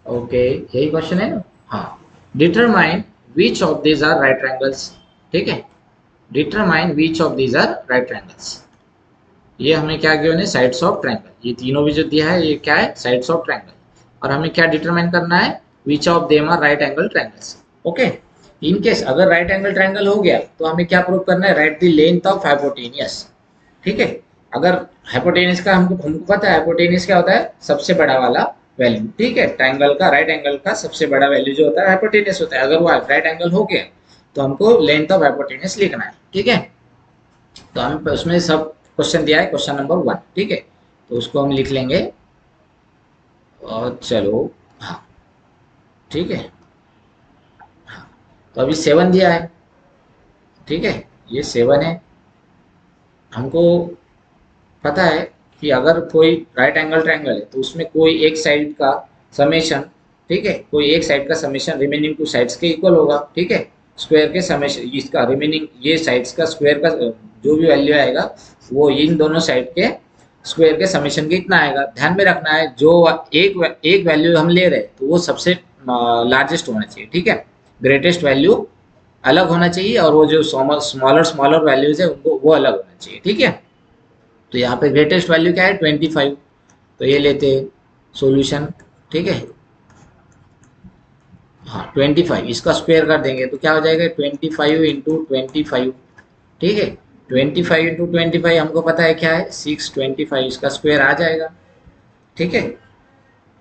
okay, यही क्वेश्चन है ना, हाँ। Determine which of these are right triangles, ठीक है, determine which of these are right triangles, ये हमें क्या गिवन है, साइड्स ऑफ ट्रायंगल, ये तीनों भी जो दिया है ये क्या है, साइड्स ऑफ ट्रायंगल, और हमें क्या डिटरमाइन करना है, which of them are right angle triangles, okay. In case अगर राइट एंगल ट्रायंगल हो गया तो हमें क्या प्रूव करना है, right the length of hypotenuse, ठीक है। अगर हाइपोटेनियस का हमको पता है, हाइपोटेनियस क्या होता है, सबसे बड़ा वाला वैल्यू, ठीक है, ट्रायंगल का राइट एंगल का सबसे बड़ा वैल्यू जो होता है हाइपोटेनियस होता है। अगर वो राइट एंगल हो गया तो हमको लेंथ ऑफ हाइपोटेनियस लिखना है, ठीक है। तो हम उसमें सब क्वेश्चन दिया है, क्वेश्चन नंबर 1, ठीक है, तो उसको हम लिख लेंगे, और चलो हाँ, ठीक है, हाँ, तो अभी 7 दिया है, ठीक है, ये 7 है। हमको पता है कि अगर कोई राइट एंगल ट्रायंगल है तो उसमें कोई एक साइड का समेशन, ठीक है, कोई एक साइड का समेशन रिमेनिंग टू साइड्स के इक्वल होगा, ठीक है, स्क्वायर के समेशन, इसका रिमेनिंग ये साइड्स का स्क्वायर का जो भी वैल्यू आएगा वो इन दोनों साइड के स्क्वायर के समेशन के इतना आएगा। ध्यान में रखना है जो एक वैल्यू हम ले रहे हैं तो वो सबसे लार्जेस्ट होना चाहिए, ठीक है, ग्रेटेस्ट वैल्यू अलग होना चाहिए, और वो जो स्मॉलर स्मॉलर वैल्यूज है उनको वो अलग होना चाहिए, ठीक है। तो यहाँ पे ग्रेटेस्ट वैल्यू क्या है, 25, तो ये लेते हैं सॉल्यूशन, ठीक है, हाँ 25, इसका स्क्वायर कर देंगे तो क्या हो जाएगा, 25 इंटू 25, ठीक है, 25 इंटू 25 हमको पता है क्या है, 625, इसका स्क्वायर आ जाएगा, ठीक है,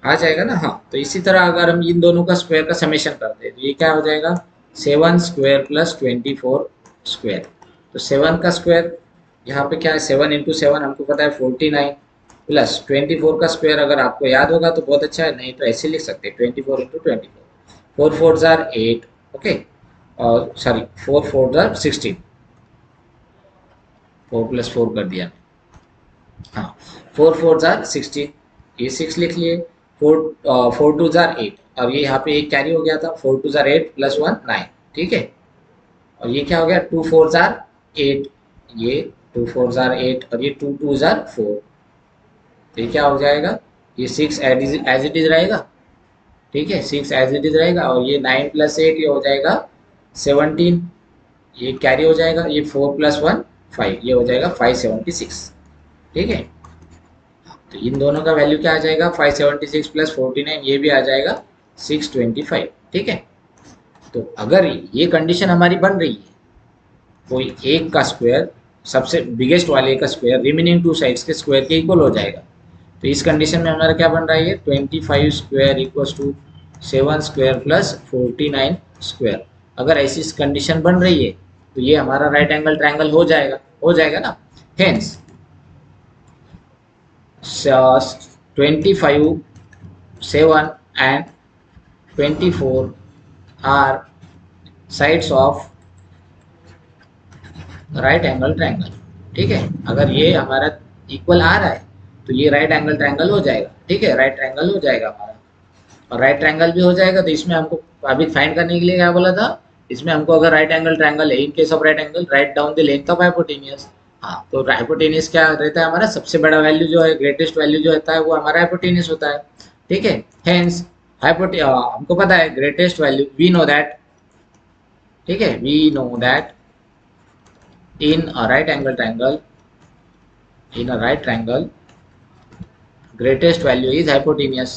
आ जाएगा ना, हाँ। तो इसी तरह अगर हम इन दोनों का स्क्वायर का समेशन करते हैं तो ये क्या हो जाएगा, 7 स्क्वायर प्लस 24 स्क्वायर, तो 7 का स्क्वायर यहाँ पे क्या है, 7 इंटू 7 हमको पता है 49, प्लस 24 का स्क्वायर अगर आपको याद होगा तो बहुत अच्छा है, नहीं तो ऐसे लिख सकते हैं 24 इंटू 24, 4 4 जार 8, ओके, और सॉरी 4 4 जार 16, 4 प्लस 4 कर दिया, हाँ 4 4 जार 16, ये 6 लिख लिए, 4 2 जार 8, और ये यहाँ पे एक कैरी हो गया था, 4 2 जार 8 प्लस 1 9, ठीक है, और ये क्या हो गया, 2 4 जार 8, ये 2 4 जार 8, और ये 2 2 जार 4, तो ये क्या हो जाएगा, ये 6 एज इट इज रहेगा, ठीक है, 6 एज इट इज रहेगा, और ये 9 प्लस 8 ये हो जाएगा 17, ये कैरी हो जाएगा, ये 4 प्लस 1 5, ये हो जाएगा 576, ठीक है। तो इन दोनों का वैल्यू क्या आ जाएगा, 576 प्लस 49, ये भी आ जाएगा 625, ठीक है। तो अगर ये कंडीशन हमारी बन रही है, कोई एक का स्क्वायर सबसे बिगेस्ट वाले का स्क्वायर रिमेनिंग टू साइड्स के स्क्वायर के इक्वल हो जाएगा, तो इस कंडीशन में हमारा क्या बन रहा है, 25 square equals to 7 square plus 49 square, अगर ऐसी कंडीशन बन रही है तो ये हमारा राइट एंगल ट्रायंगल हो जाएगा ना। Hence 25, 7 and 24 are sides of right angle triangle, ठीक है। अगर ये हमारा इक्वल आ रहा है तो ये राइट एंगल ट्रायंगल हो जाएगा, ठीक है, राइट ट्रायंगल हो जाएगा हमारा, और राइट ट्रायंगल भी हो जाएगा। तो इसमें हमको अभी फाइंड करने के लिए क्या बोला था, इसमें हमको अगर राइट एंगल ट्रायंगल है, in case of right angle write down the length of hypotenuse, हाँ तो हाइपोटेनियस क्या रहता है हमारा, सबसे बड़ा वैल्यू जो है, ग्रेटेस्ट वैल्यू जो होता है वो हमारा हाइपोटेनियस होता है, ठीक है। हेंस हमको पता है greatest value, we know that, ठीक है, we know that in a right angle triangle, in a right triangle greatest value is hypotenuse,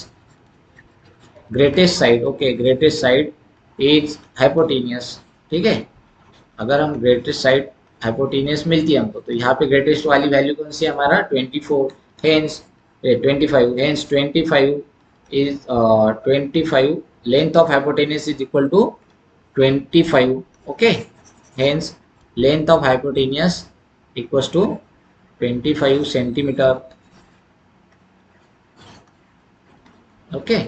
greatest side, okay, greatest side is hypotenuse, ठीक है। अगर हम ग्रेटेस्ट साइड हाइपोटेनियस मिलती है हमको, तो यहाँ पे ग्रेटेस्ट वाली वैल्यू कौन सी है हमारा 24, hence 25, hence 25 is 25 length of hypotenuse is equal to 25, okay. Hence length of hypotenuse equals to 25 centimetre, okay.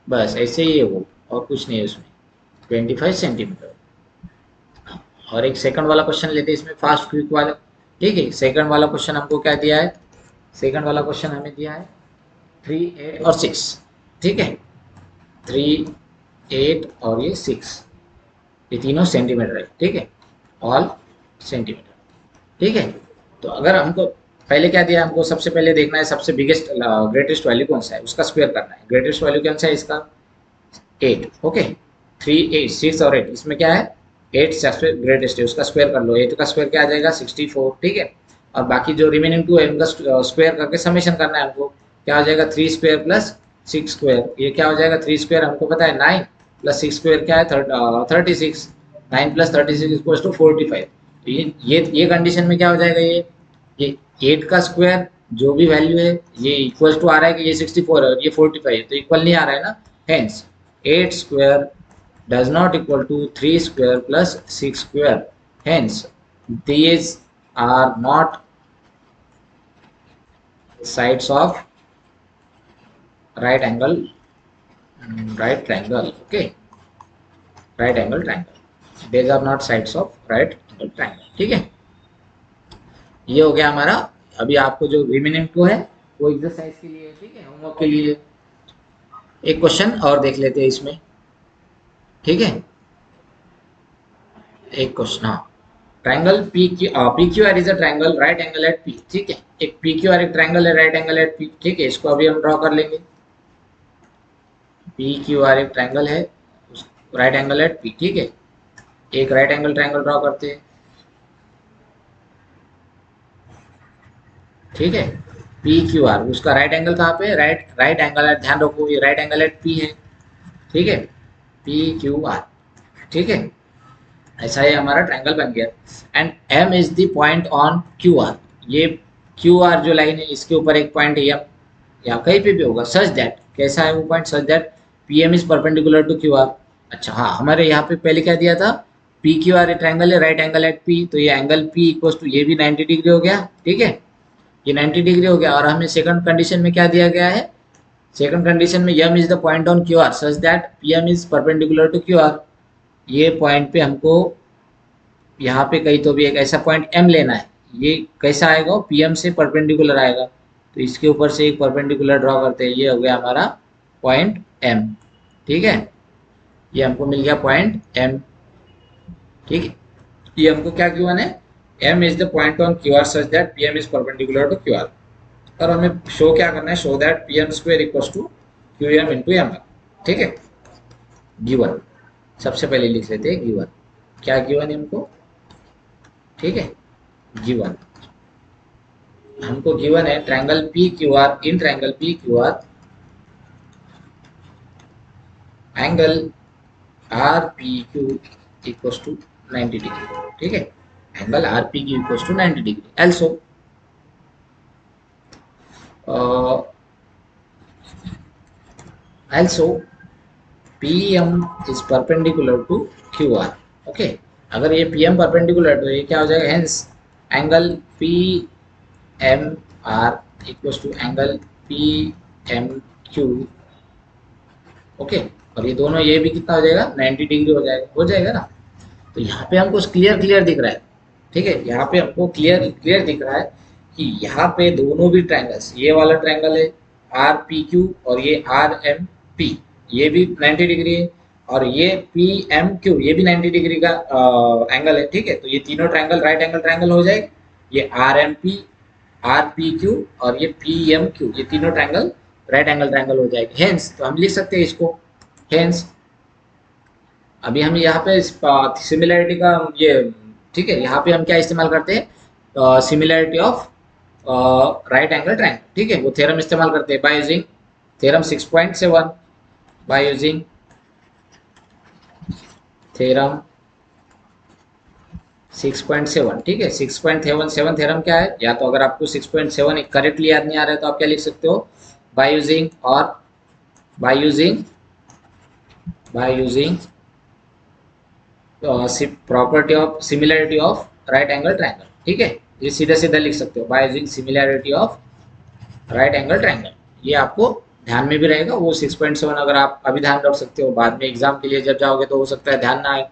बस ऐसे ही है वो, और कुछ नहीं है उसमें, 25 सेंटीमीटर। और एक सेकंड वाला क्वेश्चन लेते हैं इसमें, फास्ट क्विक वाला, ठीक है। सेकंड वाला क्वेश्चन हमको क्या दिया है, सेकंड वाला क्वेश्चन हमें दिया है 3, 8 और 6, ठीक है। 3, 8 और ये 6, ये तीनों सेंटीमीटर है, ठीक है, ऑल सेंटीमीटर, ठीक है। तो अगर हमको पहले क्या दिया, हमको सबसे पहले देखना है सबसे बिगेस्ट ग्रेटेस्ट वैल्यू कौन सा है, उसका स्क्वायर करना है। ग्रेटेस्ट वैल्यू कौन सा है इसका, 8, ओके। 3, 8, 6 और 8, इसमें क्या है 8 सबसे ग्रेटेस्ट है, उसका स्क्वायर कर लो। 8 का स्क्वायर क्या आ जाएगा 64, ठीक है। और बाकी जो रिमेनिंग 2 है उनका स्क्वायर करके समेशन करना है हमको। क्या हो जाएगा 3 स्क्वायर प्लस 6 स्क्वायर, ये क्या हो जाएगा 3 स्क्वायर हमको पता है 9 प्लस 6 स्क्वायर क्या है 36, 9 प्लस 36 इक्वल्स टू 45। ये कंडीशन में क्या हो जाएगा, ये 8 का स्क्वायर जो भी वैल्यू है ये इक्वल्स टू आ रहा है कि ये 64 है और ये 45 है, तो इक्वल नहीं आ रहा है ना। Hence 8 square does not equal to 3 square plus 6 square. Hence, these are not sides of right angle, right triangle. Okay, right angle triangle. These are not sides of right angle triangle. ठीक है, ये हो गया हमारा। अभी आपको जो remaining to है वो एक्सरसाइज के लिए, ठीक है, होमवर्क के लिए। एक क्वेश्चन और देख लेते हैं इसमें, ठीक है। एक क्वेश्चन, हाँ, triangle P Q R is a triangle right angle at P, ठीक है। एक पी क्यू आर एक ट्रायंगल है राइट एंगल एट पी, ठीक है। इसको अभी हम ड्रॉ कर लेंगे। पी क्यू आर एक ट्रायंगल है राइट एंगल एट पी, ठीक है। एक राइट एंगल ट्रायंगल ड्रॉ करते हैं, ठीक है। पी क्यू आर, उसका राइट एंगल कहाँ पे, राइट एंगल एट, ध्यान रखो ये राइट एंगल एट पी है, ठीक है। पी क्यू आर, ठीक है, ऐसा ही हमारा ट्रायंगल बन गया। And M is the point on Q R, ये क्यू आर जो लाइन है इसके ऊपर एक पॉइंट है एम, या कहीं पे भी होगा। सच दैट, कैसा है वो point, such that P M is perpendicular to Q R. अच्छा हाँ, हमारे यहाँ पे पहले क्या दिया था, पी क्यू आर ट्रायंगल है राइट एंगल एट पी, तो ये एंगल पी इक्वल टू ये भी 90 डिग्री हो गया, ठीक है, ये 90 डिग्री हो गया। और हमें सेकंड कंडीशन में क्या दिया गया है, सेकंड कंडीशन में M is the point on Q R such that P M is perpendicular to Q R. ये पॉइंट पे हमको यहाँ पे कहीं तो भी एक ऐसा पॉइंट एम लेना है। ये कैसा आएगा, पीएम से परपेंडिकुलर आएगा, तो इसके ऊपर से एक परपेंडिकुलर ड्रॉ करते हैं। ये हो गया हमारा पॉइंट एम, ठीक है, ये हमको मिल गया पॉइंट एम, ठीक है। ये हमको क्या गिवन है, M is the point on Q R such that P M is perpendicular to Q R. और हमें शो क्या करना है, show that P M square equals to Q M into M, ठीक है। गिवन, सबसे पहले लिख लेते हैं गिवन, क्या गिवन है हमको, ठीक है। गिवन हमको गिवन है triangle P Q R, in triangle P Q R angle R P Q equals to 90 degree, ठीक है। Angle R P Q equals to 90 degree. Also P M is perpendicular to Q R, okay. अगर ये P M perpendicular तो ये क्या हो जाएगा, hence angle P M R equals to angle P M Q, okay. और ये दोनों, ये भी कितना हो जाएगा 90 डिग्री हो जाएगा ना। तो यहाँ पे हमको क्लियर दिख रहा है, ठीक है। यहाँ पे हमको क्लियर दिख रहा है कि यहाँ पे दोनों भी ट्रायंगल्स, ये वाला ट्रायंगल है आर पी क्यू और ये आर एम पी, ये भी 90 डिग्री है। और ये पी एम क्यू, ये भी 90 डिग्री का एंगल है, ठीक है। तो ये तीनों ट्रायंगल राइट एंगल ट्रायंगल हो जाएगा। ये R M P, R P Q और ये पी एम क्यू, ये तीनों ट्रायंगल राइट एंगल ट्रायंगल हो जाएगा। हेंस, तो हम लिख सकते हैं इसको, हेंस अभी हम यहाँ पे सिमिलैरिटी का ये, ठीक है, यहाँ पे हम क्या इस्तेमाल करते हैं, similarity of right angle triangle, ठीक है, वो थ्योरम इस्तेमाल करते हैं by using theorem 6.7, by using theorem 6.7, ठीक है। 6.7 थ्योरम क्या है? या तो अगर आपको 6.7 करेक्टली याद नहीं आ रहा है तो आप क्या लिख सकते हो? बाय यूजिंग और by using by using property of similarity of right angle triangle, ठीक है। ये सीधा सीधा लिख सकते हो, by using similarity of right angle triangle. ये आपको ध्यान में भी रहेगा। वो 6.7 अगर आप अभी ध्यान रख सकते हो, बाद में एग्जाम के लिए जब जाओगे तो हो सकता है ध्यान ना आए,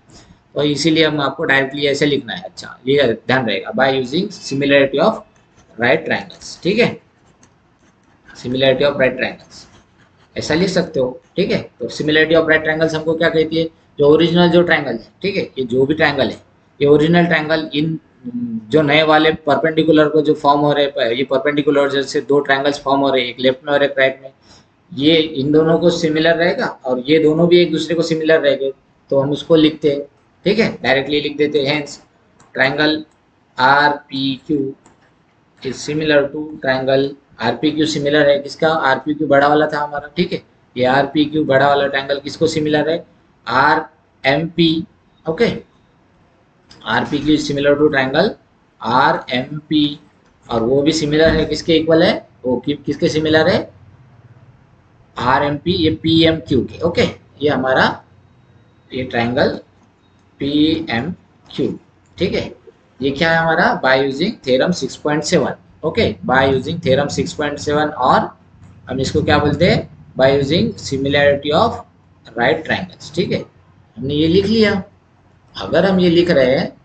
तो इसीलिए हम आपको डायरेक्टली ऐसे लिखना है। अच्छा, ये ध्यान रहेगा, by using similarity of right triangles, ठीक है। सिमिलरिटी ऑफ राइट ट्रायंगल्स ऐसा लिख सकते हो, ठीक है। तो सिमिलरिटी ऑफ राइट ट्रायंगल्स हमको क्या कहती है? जो ओरिजिनल जो ट्रायंगल है, ठीक है, ये जो भी ट्रायंगल है, ये ओरिजिनल ट्रायंगल इन जो नए वाले परपेंडिकुलर को जो फॉर्म हो रहे हैं, ये परपेंडिकुलर जैसे दो ट्रायंगल्स फॉर्म हो रहे हैं, एक लेफ्ट में और एक राइट में, ये इन दोनों को सिमिलर रहेगा और ये दोनों भी एक दूसरे को सिमिलर रहेंगे, तो हम उसको लिखते हैं, ठीक है, डायरेक्टली लिख देते हैं। Hence triangle R P Q is similar to triangle R P Q. Similar है किसका? आर पी क्यू बड़ा वाला था हमारा, ठीक है। ये आर पी क्यू बड़ा वाला ट्रायंगल किसको सिमिलर है? R M P, okay. R P Q similar to triangle R M P, और वो भी सिमिलर है किसके इक्वल है? वो किसके सिमिलर है? आर एम पी, ये पी एम क्यू के, ओके। ये हमारा ये ट्रायंगल पी एम क्यू, ठीक है। ये क्या है हमारा? By using theorem 6.7, okay, by using theorem 6.7, और हम इसको क्या बोलते हैं? By using similarity of right triangles, ठीक है। हमने ये लिख लिया। अगर हम ये लिख रहे हैं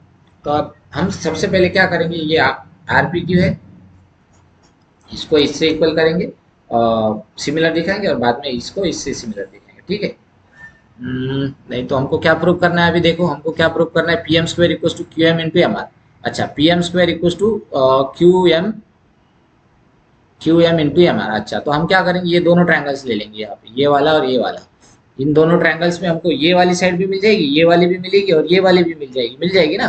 तो अब हम सबसे पहले क्या करेंगे? ये आर पी क्यू है, इसको इससे इक्वल करेंगे, सिमिलर दिखाएंगे, और बाद में इसको इससे सिमिलर दिखाएंगे, ठीक है। नहीं तो हमको क्या प्रूव करना है? अभी देखो, हमको क्या प्रूव करना है? P M square equal to Q M into M R. अच्छा, P M square equal to Q M into M R. अच्छा, तो हम क्या करेंगे? ये दोनों ट्रायंगल्स ले लेंगे यहाँ पे, ये वाला और ये वाला। इन दोनों ट्रायंगल्स में हमको ये वाली साइड भी मिल जाएगी, ये वाली भी मिलेगी, और ये वाली भी मिल जाएगी ना।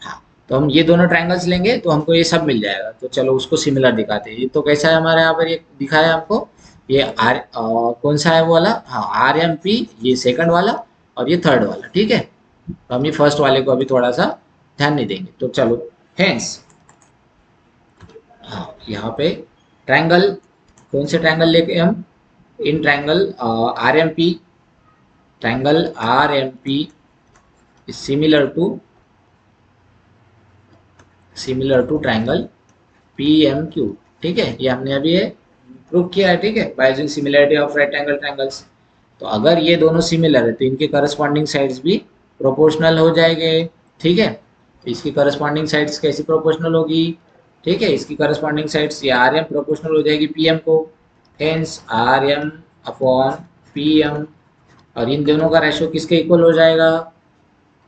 हाँ, तो हम ये दोनों ट्रायंगल्स लेंगे तो हमको ये सब मिल जाएगा। तो चलो उसको सिमिलर दिखाते हैं। ये तो कैसा है हमारे यहाँ पर? ये दिखाया हमको, ये कौन सा है वो वाला? हाँ, आर एम पी, ये सेकंड वाला, और ये थर्ड वाला, ठीक है। तो हम ये फर्स्ट वाले को अभी थोड़ा सा ध्यान नहीं देंगे, तो चलो। हेंस हाँ, यहाँ पे ट्रायंगल, कौन से ट्रायंगल लेके हम? In triangle R M P, triangle R M P is similar to triangle P M Q, ठीक है। ये हमने अभी ये प्रूव किया है, ठीक है, by using similarity of right angle triangles. तो अगर ये दोनों सिमिलर है तो इनके करस्पॉन्डिंग साइड्स भी प्रोपोर्शनल हो जाएंगे, ठीक है। तो इसकी करस्पॉन्डिंग साइड्स कैसी प्रोपोर्शनल होगी? ठीक है, इसकी करस्पॉन्डिंग साइड्स ये आर एम प्रोपोर्शनल हो जाएगी पी एम को। Hence R M upon P M, और इन दोनों का रेशो किसके इक्वल हो जाएगा?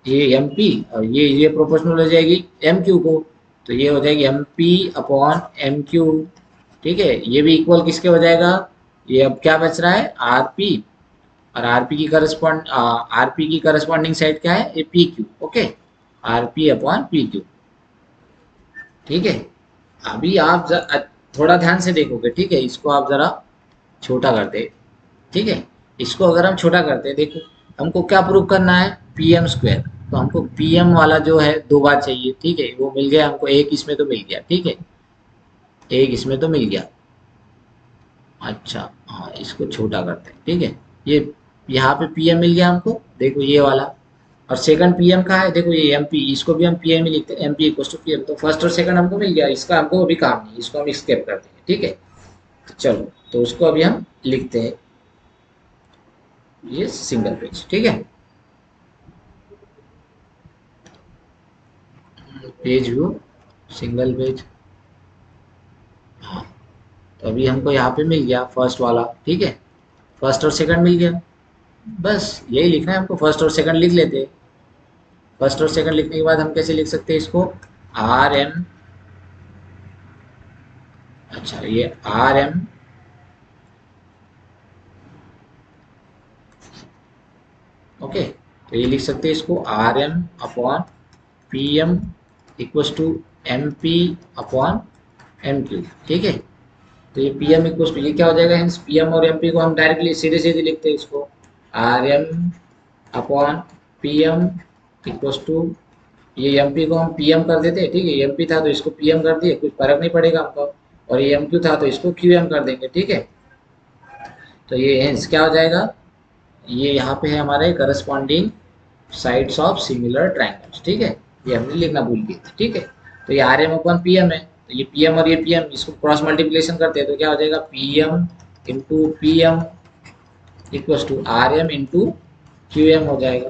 ये एम पी, और ये प्रोपोर्शनल हो जाएगी एम क्यू को, तो ये हो जाएगी M P upon M Q, ठीक है। ये भी इक्वल किसके हो जाएगा? ये अब क्या बच रहा है? आर पी, और आर पी की करस्पॉन्डिंग साइड क्या है? ये P Q, okay, R P upon P Q, ठीक है। अभी आप थोड़ा ध्यान से देखोगे, ठीक है। इसको आप जरा छोटा करते, ठीक है। इसको अगर हम छोटा करते, देखो हमको क्या प्रूव करना है? P M square. तो हमको पी एम वाला जो है दो बार चाहिए, ठीक है। वो मिल गया हमको, एक इसमें तो मिल गया, ठीक है, एक इसमें तो मिल गया। अच्छा हाँ, इसको छोटा करते हैं, ठीक है। ये यहाँ पे पी एम मिल गया हमको, देखो ये वाला। और सेकंड पी एम का है, देखो ये एम पी, इसको भी हम पी एम ही लिखते हैं, M P equal to P M. तो फर्स्ट और सेकंड हमको मिल गया, इसका हमको अभी काम नहीं, इसको हम स्केप करते हैं, ठीक है। तो चलो, तो उसको अभी हम लिखते हैं, ये सिंगल पेज, ठीक है। Page view, single page. हाँ, तो अभी हमको यहाँ पे मिल गया फर्स्ट वाला, ठीक है, फर्स्ट और सेकंड मिल गया। बस यही लिखना है हमको, फर्स्ट और सेकंड लिख लेते हैं। फर्स्ट और सेकंड लिखने के बाद हम कैसे लिख सकते हैं इसको? आर एम, अच्छा ये आर एम ओके, तो ये लिख सकते हैं इसको R M upon P M equals to M P upon M Q, ठीक है। तो ये पी एम इक्वस टू, ये क्या हो जाएगा? हेंस पी एम और एम पी को हम डायरेक्टली सीधे सीधे लिखते हैं इसको, R M upon P M equals to, ये एम पी को हम पी एम कर देते हैं, ठीक है, एम पी था तो इसको पी एम कर दिए, कुछ फर्क नहीं पड़ेगा हमको, और ये एम क्यू था तो इसको क्यू एम कर देंगे, ठीक है। तो ये हेंस क्या हो जाएगा, ये यहाँ पे है हमारे corresponding sides of similar triangles, ठीक है, ये हमने लिखना भूल गए थे, ठीक है। तो ये R M upon P M है, तो ये पी एम और ये पी एम इसको क्रॉस मल्टीप्लिकेशन करते हैं तो क्या हो जाएगा, P M into P M equals to R M into Q M हो जाएगा,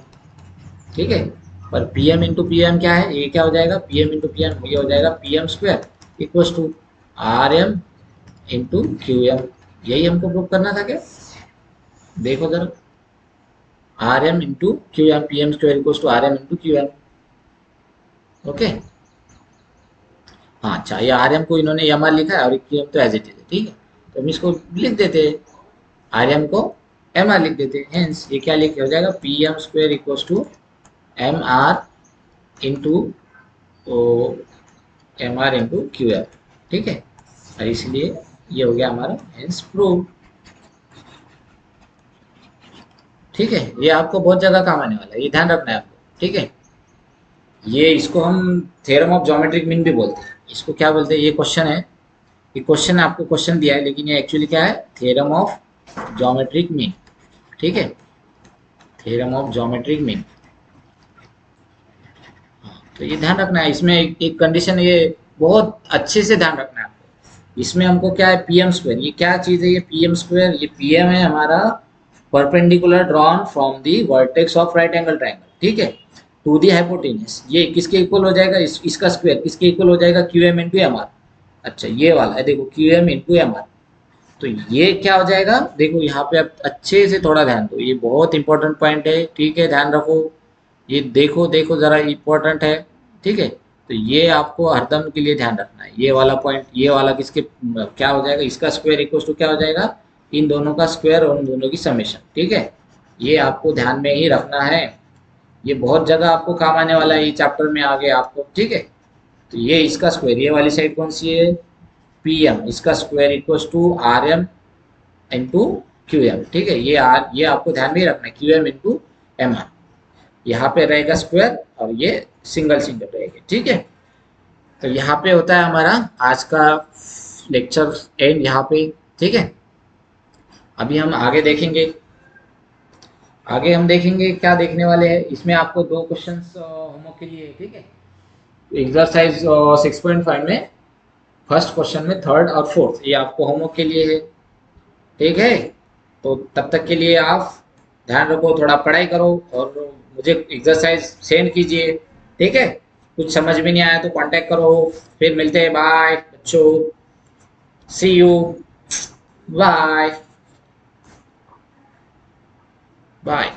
ठीक है। पर P M into P M क्या है, ये क्या हो जाएगा, P M into P M ये हो जाएगा P M square equals to R M into Q M, यही हमको प्रूव करना था क्या, देखो जरा, R M into Q M, P M square equals to R M into Q M, okay. हाँ अच्छा, ये आर एम को इन्होंने एम आर लिखा है और क्यू एम तो एज इट इज है, ठीक है। तो हम इसको लिख देते हैं, आर एम को एम आर लिख देते हैं, हेंस ये क्या लिख हो जाएगा, P M square equals to M R into M R into Q M, ठीक है। और इसलिए ये हो गया हमारा हेंस प्रूव, ठीक है। ये आपको बहुत जगह काम आने वाला है, ये ध्यान रखना है आपको, ठीक है। ये इसको हम थ्योरम ऑफ ज्योमेट्रिक मीन भी बोलते हैं, इसको क्या बोलते हैं, ये क्वेश्चन है, ये क्वेश्चन आपको क्वेश्चन दिया है लेकिन ये एक्चुअली क्या है, थ्योरम ऑफ ज्योमेट्रिक मीन, ठीक है, थ्योरम ऑफ ज्योमेट्रिक मीन। तो ये ध्यान रखना है, इसमें एक कंडीशन, ये बहुत अच्छे से ध्यान रखना है आपको। इसमें हमको क्या है, पीएम स्क्वायर, ये क्या चीज़ है, ये पीएम स्क्वायर, ये पीएम है हमारा perpendicular drawn from the vertex of right angle triangle, ठीक है, टू दी हाइपोटेन्यूज, ये किसके इक्वल हो जाएगा, इसका स्क्वायर किसके इक्वल हो जाएगा, Q M into M R. अच्छा ये वाला है, देखो Q M into M R, तो ये क्या हो जाएगा, देखो यहाँ पे आप अच्छे से थोड़ा ध्यान दो, ये बहुत इंपॉर्टेंट पॉइंट है, ठीक है, ध्यान रखो, ये देखो देखो जरा इंपॉर्टेंट है, ठीक है। तो ये आपको हरदम के लिए ध्यान रखना है, ये वाला पॉइंट, ये वाला किसके क्या हो जाएगा, इसका स्क्वायर इक्वल टू क्या हो जाएगा, इन दोनों का स्क्वायर और उन दोनों की समेशन, ठीक है। ये आपको ध्यान में ही रखना है, ये बहुत जगह आपको काम आने वाला है, ये चैप्टर में आगे आपको, ठीक है। तो ये इसका स्क्वायर, ये वाली साइड कौन सी है, पी एम, इसका square equal to R M into Q M, ठीक है, ये आपको ध्यान में रखना है, Q M into M R, यहाँ पे रहेगा स्क्वायर और ये सिंगल सिंगल रहेगा, ठीक है। तो यहाँ पे होता है हमारा आज का लेक्चर एंड यहाँ पे, ठीक है। अभी हम आगे देखेंगे, आगे हम देखेंगे क्या देखने वाले हैं, इसमें आपको दो क्वेश्चंस होमवर्क के लिए है, ठीक है। एक्सरसाइज 6.5 में फर्स्ट क्वेश्चन में थर्ड और फोर्थ ये आपको होमवर्क के लिए है, ठीक है। तो तब तक के लिए आप ध्यान रखो, थोड़ा पढ़ाई करो और मुझे एक्सरसाइज सेंड कीजिए, ठीक है। कुछ समझ में नहीं आया तो कांटेक्ट करो, फिर मिलते हैं, बाय बच्चों, सी यू, बाय बाय।